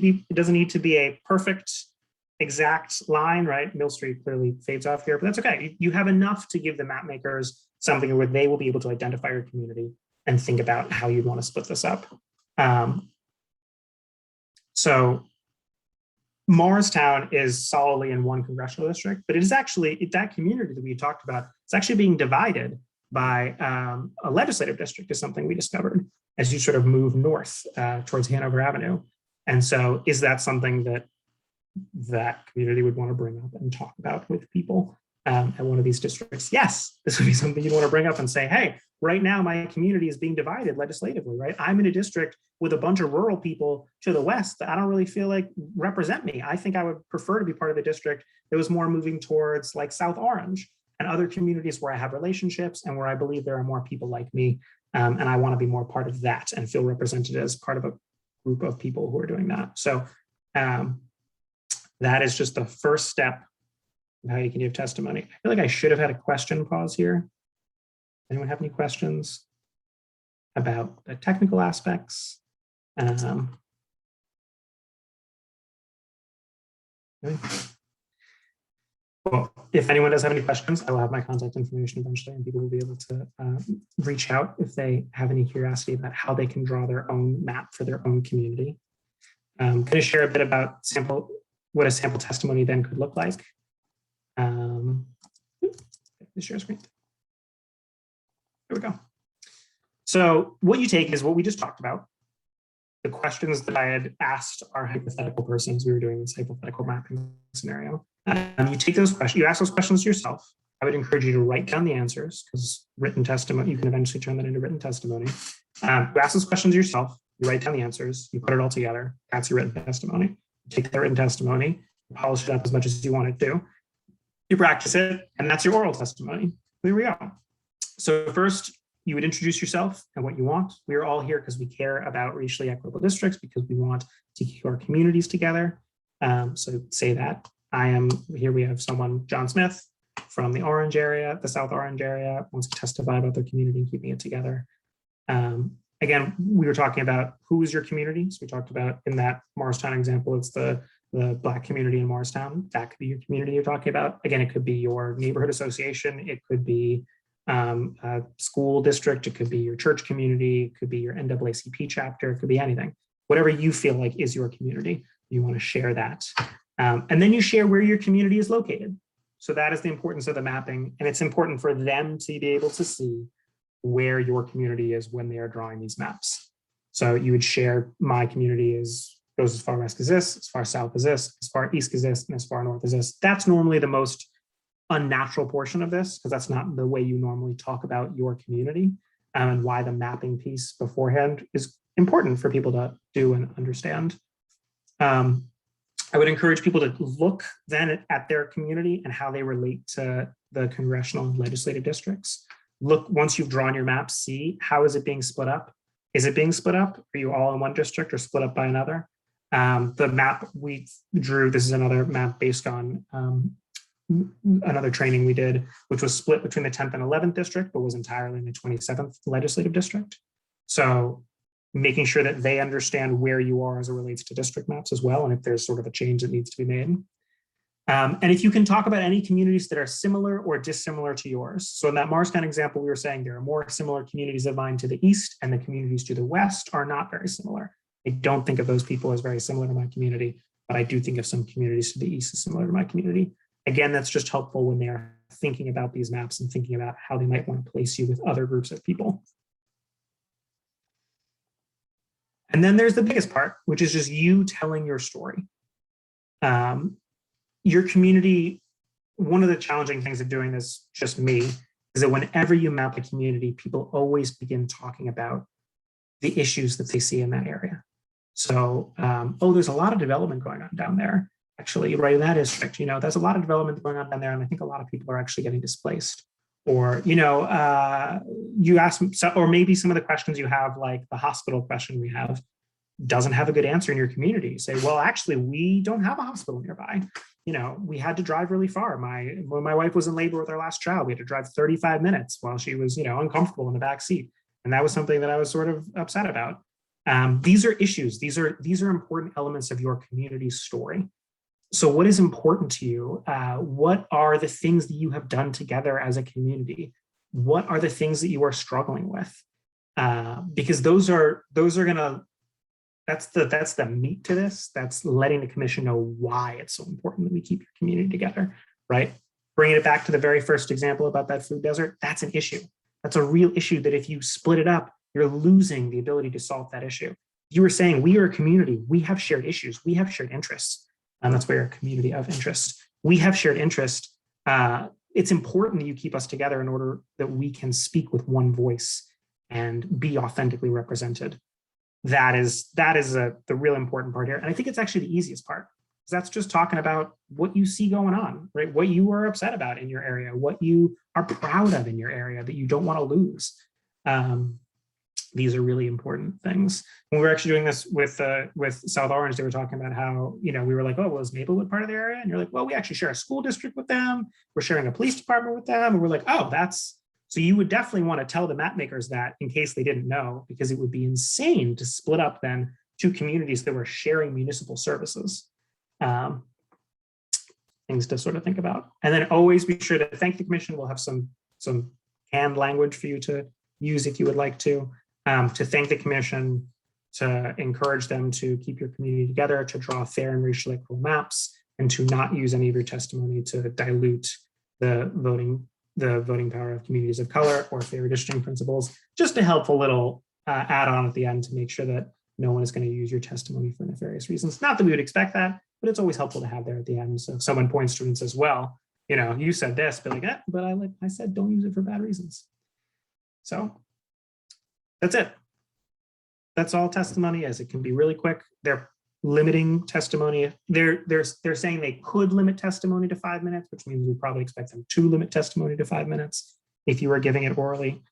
to be a perfect exact line, right? Mill Street clearly fades off here, but that's okay. You have enough to give the map makers something where they will be able to identify your community and think about how you'd want to split this up. So Morristown is solidly in one congressional district, but it is actually, that community that we talked about, it's actually being divided by a legislative district, is something we discovered as you sort of move north towards Hanover Avenue. And so is that something that community would want to bring up and talk about with people at one of these districts? Yes, this would be something you'd want to bring up and say, hey, right now my community is being divided legislatively, right? I'm in a district with a bunch of rural people to the west that I don't really feel like represent me. I think I would prefer to be part of a district that was more moving towards like South Orange and other communities where I have relationships and where I believe there are more people like me. And I want to be more part of that and feel represented as part of a group of people who are doing that. So that is just the first step in how you can give testimony. I feel like I should have had a question pause here. Anyone have any questions about the technical aspects? Well, if anyone does have any questions, I will have my contact information eventually, and people will be able to reach out if they have any curiosity about how they can draw their own map for their own community. I'm going to share a bit about what a sample testimony then could look like. Share screen. There we go. So what you take is what we just talked about, the questions that I had asked our hypothetical persons. We were doing this hypothetical mapping scenario. You take those questions, you ask those questions to yourself. I would encourage you to write down the answers, because written testimony, you can eventually turn that into written testimony. You ask those questions to yourself, you write down the answers, you put it all together. That's your written testimony. You take that written testimony, you polish it up as much as you want it to. You practice it, and that's your oral testimony. There we go. So first, you would introduce yourself and what you want. We're all here because we care about racially equitable districts, because we want to keep our communities together. So say that. I am here. We have someone, John Smith, from the Orange area, the South Orange area, wants to testify about their community and keeping it together. Again, we were talking about who is your community. So we talked about in that Morristown example, it's the Black community in Morristown. That could be your community you're talking about. Again, it could be your neighborhood association. It could be a school district. It could be your church community. It could be your NAACP chapter. It could be anything. Whatever you feel like is your community, you want to share that. And then you share where your community is located. So that is the importance of the mapping. And it's important for them to be able to see where your community is when they are drawing these maps. So you would share my community goes as far west as this, as far south as this, as far east as this, and as far north as this. That's normally the most unnatural portion of this, because that's not the way you normally talk about your community, and why the mapping piece beforehand is important for people to do and understand. I would encourage people to look then at their community and how they relate to the congressional and legislative districts. Look, once you've drawn your map, see how is it being split up? Is it being split up? Are you all in one district or split up by another? The map we drew, this is another map based on another training we did, which was split between the 10th and 11th district, but was entirely in the 27th legislative district. So making sure that they understand where you are as it relates to district maps as well, and if there's sort of a change that needs to be made. And if you can talk about any communities that are similar or dissimilar to yours. So in that Morristown example, we were saying there are more similar communities of mine to the east, and the communities to the west are not very similar. I don't think of those people as very similar to my community, but I do think of some communities to the east as similar to my community. Again, that's just helpful when they are thinking about these maps and thinking about how they might want to place you with other groups of people. And then there's the biggest part, which is just you telling your story. Your community, one of the challenging things of doing this, just me, is that whenever you map a community, people always begin talking about the issues that they see in that area. So, oh, there's a lot of development going on down there. Actually, right in that district, there's a lot of development going on down there, and I think a lot of people are actually getting displaced. Or, you ask, or maybe some of the questions you have, like the hospital question we have, doesn't have a good answer in your community. You say, well, actually, we don't have a hospital nearby. We had to drive really far. When my wife was in labor with our last child, we had to drive 35 minutes while she was, uncomfortable in the back seat. And that was something that I was sort of upset about. These are issues. These are important elements of your community's story. So what is important to you? What are the things that you have done together as a community? What are the things that you are struggling with? Because those are gonna, that's the meat to this. That's letting the commission know why it's so important that we keep your community together, right? Bringing it back to the very first example about that food desert, that's an issue. That's a real issue that if you split it up, you're losing the ability to solve that issue. You were saying we are a community, we have shared issues, we have shared interests. And that's why you're a community of interest. We have shared interest. It's important that you keep us together in order that we can speak with one voice and be authentically represented. That is the real important part here. And I think it's actually the easiest part, because that's just talking about what you see going on, right? What you are upset about in your area, what you are proud of in your area that you don't want to lose. These are really important things. When we were actually doing this with South Orange, they were talking about how, we were like, oh, well, is Maplewood part of the area? And you're like, well, we actually share a school district with them. We're sharing a police department with them. And we're like, oh, so you would definitely want to tell the map makers that in case they didn't know, because it would be insane to split up then two communities that were sharing municipal services. Things to sort of think about. And then always be sure to thank the commission. We'll have some canned language for you to use if you would like to thank the commission, to encourage them to keep your community together, to draw fair and racially equitable maps, and to not use any of your testimony to dilute the voting power of communities of color or fair redistricting principles. Just a helpful little add-on at the end to make sure that no one is going to use your testimony for nefarious reasons. Not that we would expect that, but it's always helpful to have there at the end. So if someone points to it and says, well, you said this, but but I said don't use it for bad reasons. So that's it. That's all testimony is. It can be really quick. They're limiting testimony. They're saying they could limit testimony to 5 minutes, which means we probably expect them to limit testimony to 5 minutes if you are giving it orally.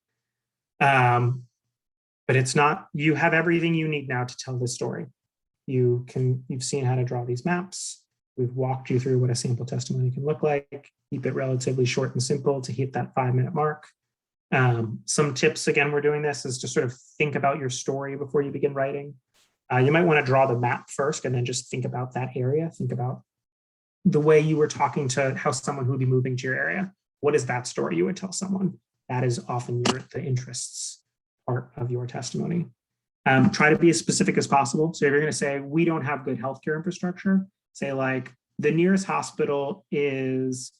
But it's not, you have everything you need now to tell this story. You've seen how to draw these maps. We've walked you through what a sample testimony can look like. Keep it relatively short and simple to hit that 5-minute mark. Some tips, again, we're doing this is to sort of think about your story before you begin writing. You might want to draw the map first and then just think about that area. Think about the way you were talking to how someone who would be moving to your area. What is that story you would tell someone? That is often the interests part of your testimony. Try to be as specific as possible. So if you're going to say, we don't have good healthcare infrastructure, say like the nearest hospital is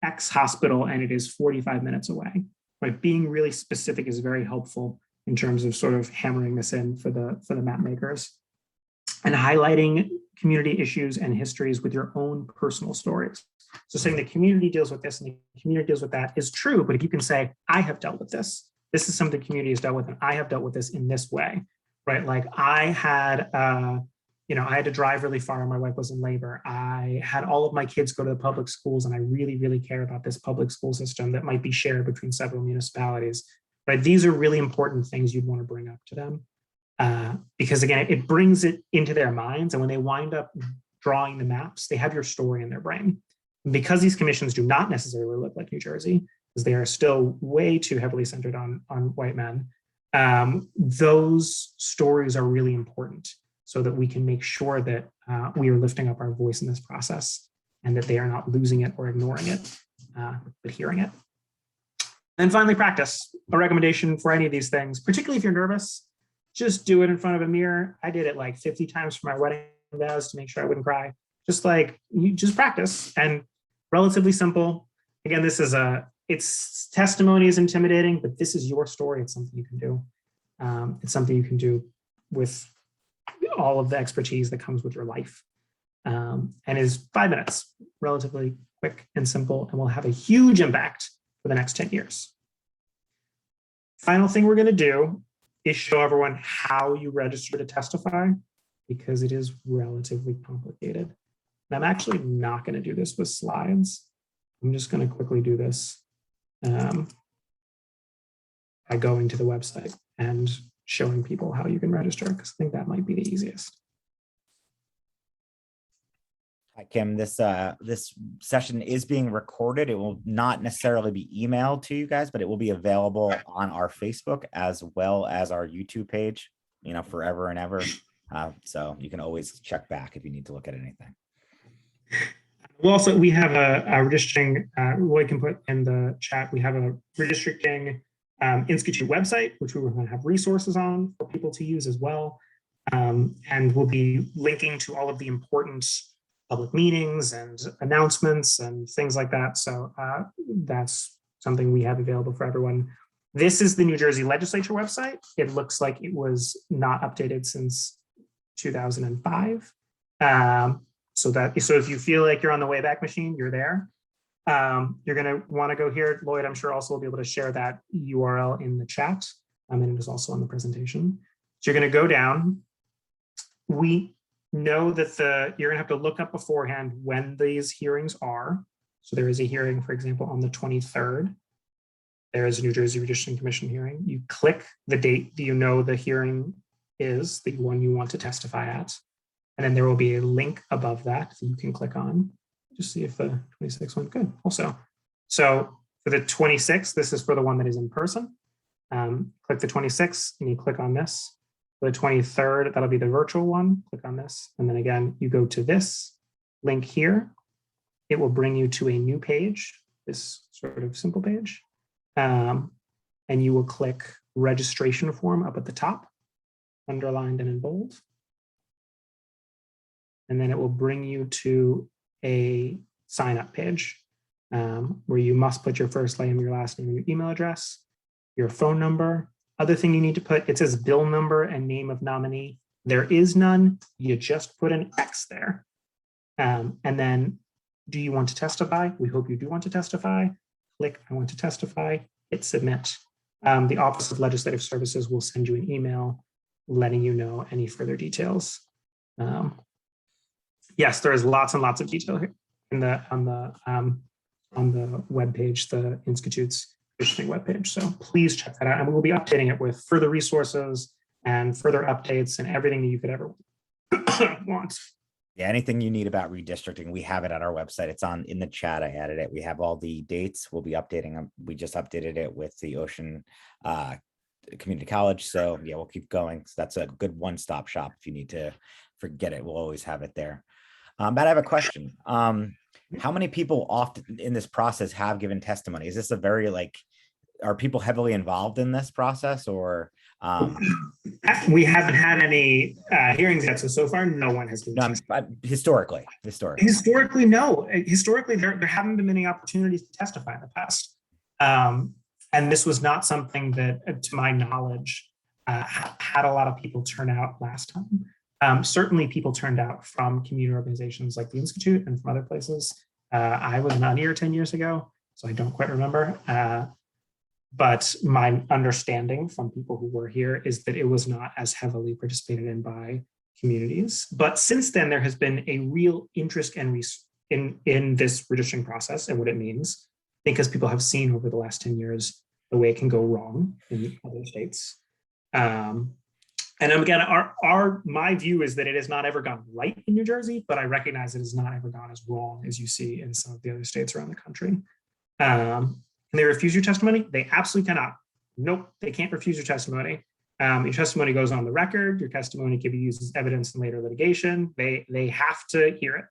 X hospital and it is 45 minutes away. Right? Being really specific is very helpful in terms of sort of hammering this in for the map makers. And highlighting community issues and histories with your own personal stories. So saying the community deals with this and the community deals with that is true, but if you can say, I have dealt with this, this is something the community has dealt with, and I have dealt with this in this way, right? Like I had, I had to drive really far and my wife was in labor. I had all of my kids go to the public schools and I really, really care about this public school system that might be shared between several municipalities, right? These are really important things you'd want to bring up to them. Because again, it brings it into their minds. And when they wind up drawing the maps, they have your story in their brain. And because these commissions do not necessarily look like New Jersey, because they are still way too heavily centered on white men, those stories are really important so that we can make sure that we are lifting up our voice in this process and that they are not losing it or ignoring it, but hearing it. And finally, practice. A recommendation for any of these things, particularly if you're nervous, just do it in front of a mirror. I did it like 50 times for my wedding vows to make sure I wouldn't cry. Just like, you just practice, and relatively simple. Again, it's testimony is intimidating, but this is your story. It's something you can do. It's something you can do with all of the expertise that comes with your life. And is 5 minutes, relatively quick and simple, and will have a huge impact for the next 10 years. Final thing we're going to do is show everyone how you register to testify, because it is relatively complicated. And I'm actually not going to do this with slides. I'm just going to quickly do this by going to the website and showing people how you can register, because I think that might be the easiest. Hi, Kim. This session is being recorded. It will not necessarily be emailed to you guys, but it will be available on our Facebook as well as our YouTube page, forever and ever. So you can always check back if you need to look at anything. Well, we have a redistricting, Roy can put in the chat, we have a redistricting Institute website, which we will have resources on for people to use as well. And we'll be linking to all of the important public meetings and announcements and things like that. So that's something we have available for everyone. This is the New Jersey Legislature website. It looks like it was not updated since 2005. So if you feel like you're on the Wayback Machine, you're there. You're going to want to go here. Lloyd, I'm sure also will be able to share that URL in the chat. And it is also on the presentation. So you're going to go down. We know that you're going to have to look up beforehand when these hearings are. So there is a hearing, for example, on the 23rd. There is a New Jersey Redistricting Commission hearing. You click the date that you know the hearing is, the one you want to testify at. And then there will be a link above that you can click on. Just see if the 26th went good also. So for the 26th, this is for the one that is in person. Click the 26th and you click on this. For the 23rd, that'll be the virtual one. Click on this. And then again, you go to this link here. It will bring you to a new page, this sort of simple page. And you will click registration form up at the top, underlined and in bold. And then it will bring you to a sign up page where you must put your first name, your last name, your email address, your phone number. Other thing you need to put, it says bill number and name of nominee. There is none. You just put an X there. And then, do you want to testify? We hope you do want to testify. Click I want to testify, hit submit. The Office of Legislative Services will send you an email letting you know any further details. Yes, there is lots and lots of detail here on the web page, the Institute's. redistricting webpage. So please check that out. And we will be updating it with further resources and further updates and everything that you could ever want. Yeah, anything you need about redistricting, we have it at our website. It's in the chat. I added it. We have all the dates. We'll be updating them. We just updated it with the Ocean Community College. So yeah, we'll keep going. So that's a good one-stop shop. If you need to forget it, we'll always have it there. Matt, I have a question. How many people often in this process have given testimony? Is this a very are people heavily involved in this process, or? We haven't had any hearings yet, so far no one has been. Historically, no. Historically, there haven't been many opportunities to testify in the past, and this was not something that, to my knowledge, had a lot of people turn out last time. Certainly, people turned out from community organizations like the Institute and from other places. I was not here 10 years ago, so I don't quite remember. But my understanding from people who were here is that it was not as heavily participated in by communities. But since then, there has been a real interest in this redistricting process and what it means, because people have seen over the last 10 years the way it can go wrong in other states. And again, my view is that it has not ever gone right in New Jersey, but I recognize it has not ever gone as wrong as you see in some of the other states around the country. Can they refuse your testimony? They absolutely cannot. Nope, they can't refuse your testimony. Your testimony goes on the record. Your testimony can be used as evidence in later litigation. They have to hear it.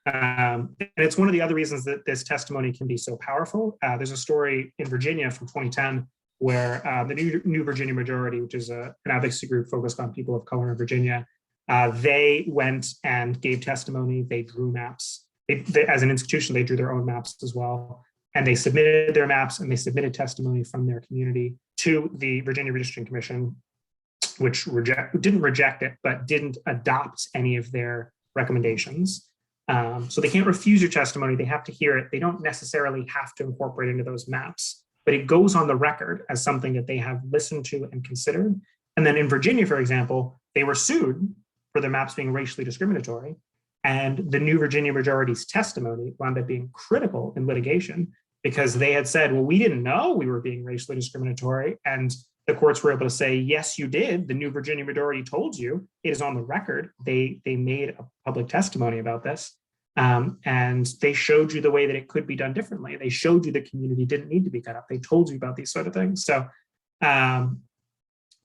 And it's one of the other reasons that this testimony can be so powerful. There's a story in Virginia from 2010 where the New Virginia Majority, which is an advocacy group focused on people of color in Virginia, they went and gave testimony. They drew maps. As an institution, they drew their own maps as well. And they submitted their maps and they submitted testimony from their community to the Virginia Redistricting Commission, which didn't reject it, but didn't adopt any of their recommendations. So they can't refuse your testimony. They have to hear it. They don't necessarily have to incorporate into those maps, but it goes on the record as something that they have listened to and considered. And then in Virginia, for example, they were sued for their maps being racially discriminatory. And the New Virginia Majority's testimony wound up being critical in litigation because they had said, well, we didn't know we were being racially discriminatory. And the courts were able to say, yes, you did. The New Virginia Majority told you. It is on the record. They made a public testimony about this. And they showed you the way that it could be done differently. They showed you the community didn't need to be cut up. They told you about these sort of things. So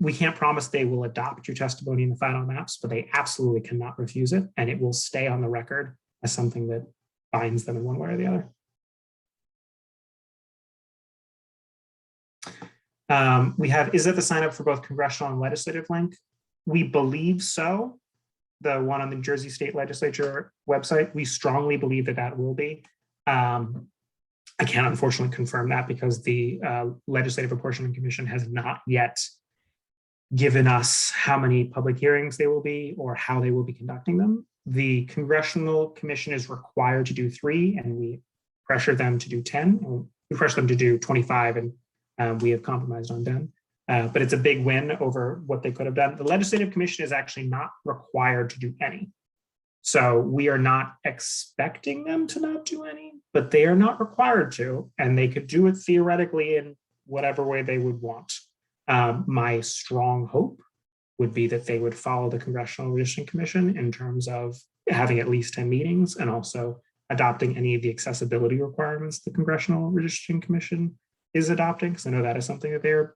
we can't promise they will adopt your testimony in the final maps, but they absolutely cannot refuse it. And it will stay on the record as something that binds them in one way or the other. We have, is it the sign up for both congressional and legislative link? We believe so. The one on the New Jersey State Legislature website, we strongly believe that that will be. I can't unfortunately confirm that because the Legislative Apportionment Commission has not yet given us how many public hearings they will be or how they will be conducting them. The Congressional Commission is required to do 3, and we pressure them to do 10. We pressure them to do 25, and we have compromised on 10. But it's a big win over what they could have done. The Legislative Commission is actually not required to do any. So we are not expecting them to not do any, but they are not required to, and they could do it theoretically in whatever way they would want. My strong hope would be that they would follow the Congressional Redistricting Commission in terms of having at least 10 meetings and also adopting any of the accessibility requirements the Congressional Redistricting Commission is adopting, because I know that is something that they're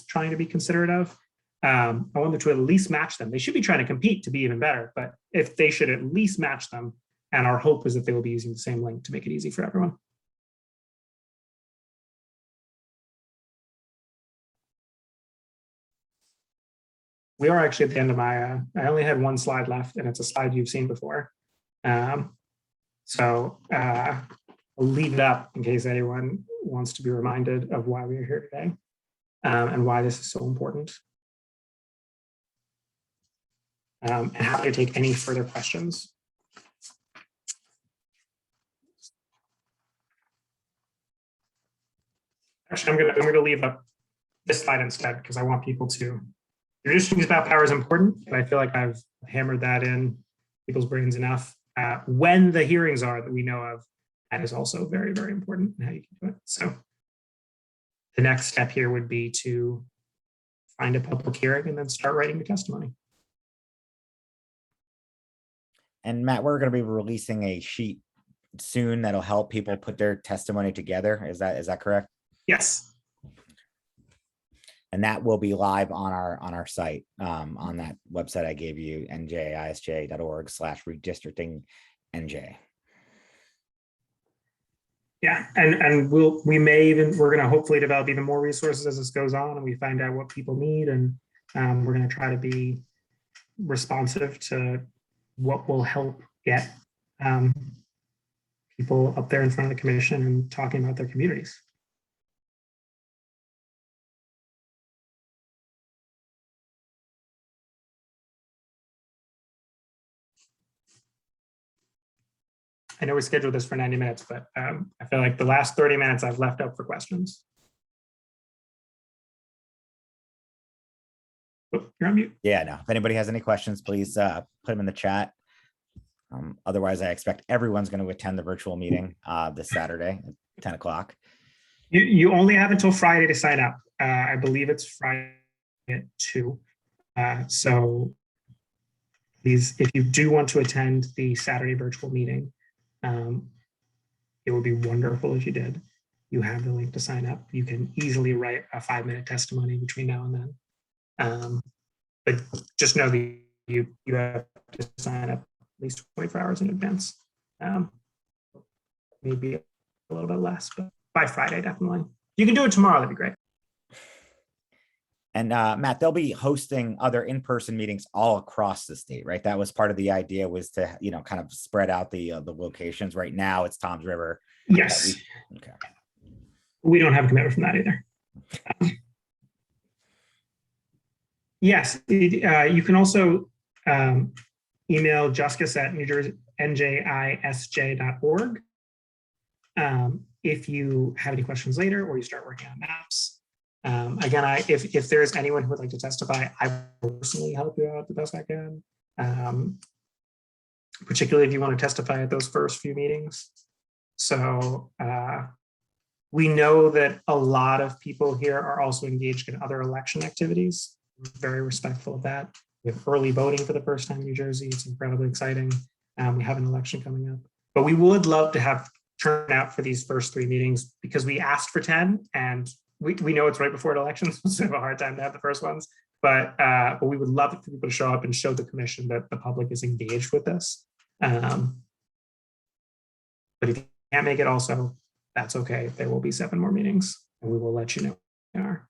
trying to be considerate of. I want them to at least match them. They should be trying to compete to be even better, but if they should at least match them, and our hope is that they will be using the same link to make it easy for everyone. We are actually at the end of my, I only had one slide left, and it's a slide you've seen before. So I'll leave it up in case anyone wants to be reminded of why we are here today and why this is so important. And happy to take any further questions. Actually, I'm gonna leave up this slide instead because I want people to. The redistricting about power is important, but I feel like I've hammered that in people's brains enough. When the hearings are that we know of, that is also very, very important in how you can do it. So the next step here would be to find a public hearing and then start writing your testimony. And Matt, we're going to be releasing a sheet soon that'll help people put their testimony together. Is that correct? Yes. And that will be live on our site, on that website I gave you, njisj.org/redistricting-nj. Yeah, and we're going to hopefully develop even more resources as this goes on, and we find out what people need, and we're going to try to be responsive to what will help get people up there in front of the commission and talking about their communities. I know we scheduled this for 90 minutes, but I feel like the last 30 minutes I've left up for questions. Oh, you're on mute. Yeah, no. If anybody has any questions, please put them in the chat. Otherwise, I expect everyone's going to attend the virtual meeting this Saturday at 10 o'clock. You only have until Friday to sign up. I believe it's Friday at 2. So please, if you do want to attend the Saturday virtual meeting, it would be wonderful if you did. You have the link to sign up. You can easily write a 5-minute testimony between now and then. But just know that you have to sign up at least 24 hours in advance. Maybe a little bit less, but by Friday, definitely. You can do it tomorrow, that'd be great. And Matt, they'll be hosting other in-person meetings all across the state, right? That was part of the idea, was to, kind of spread out the locations. Right now it's Toms River. Yes. Okay. We don't have a commitment from that either. Yes, you can also email justice at njisj.org if you have any questions later or you start working on maps. Again, if there's anyone who would like to testify, I will personally help you out the best I can, particularly if you want to testify at those first few meetings. So we know that a lot of people here are also engaged in other election activities. We're very respectful of that. We have early voting for the first time in New Jersey. It's incredibly exciting. We have an election coming up, but we would love to have turnout for these first 3 meetings because we asked for 10, and we know it's right before the elections, so we have a hard time to have the first ones. But we would love for people to show up and show the commission that the public is engaged with this. But if you can't make it also, that's okay. There will be 7 more meetings, and we will let you know what they are.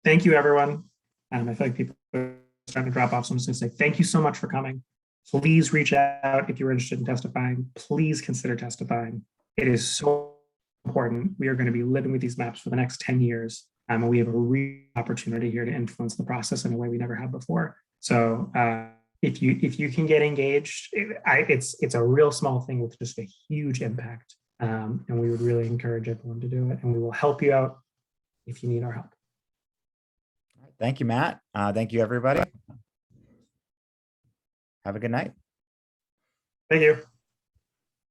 Thank you, everyone. I feel like people are starting to drop off, so I'm just going to say thank you so much for coming. Please reach out if you're interested in testifying. Please consider testifying. It is so important. We are going to be living with these maps for the next 10 years, and we have a real opportunity here to influence the process in a way we never have before. So if you can get engaged, it's a real small thing with just a huge impact, and we would really encourage everyone to do it, and we will help you out if you need our help. Thank you, Matt. Thank you, everybody. Have a good night. Thank you.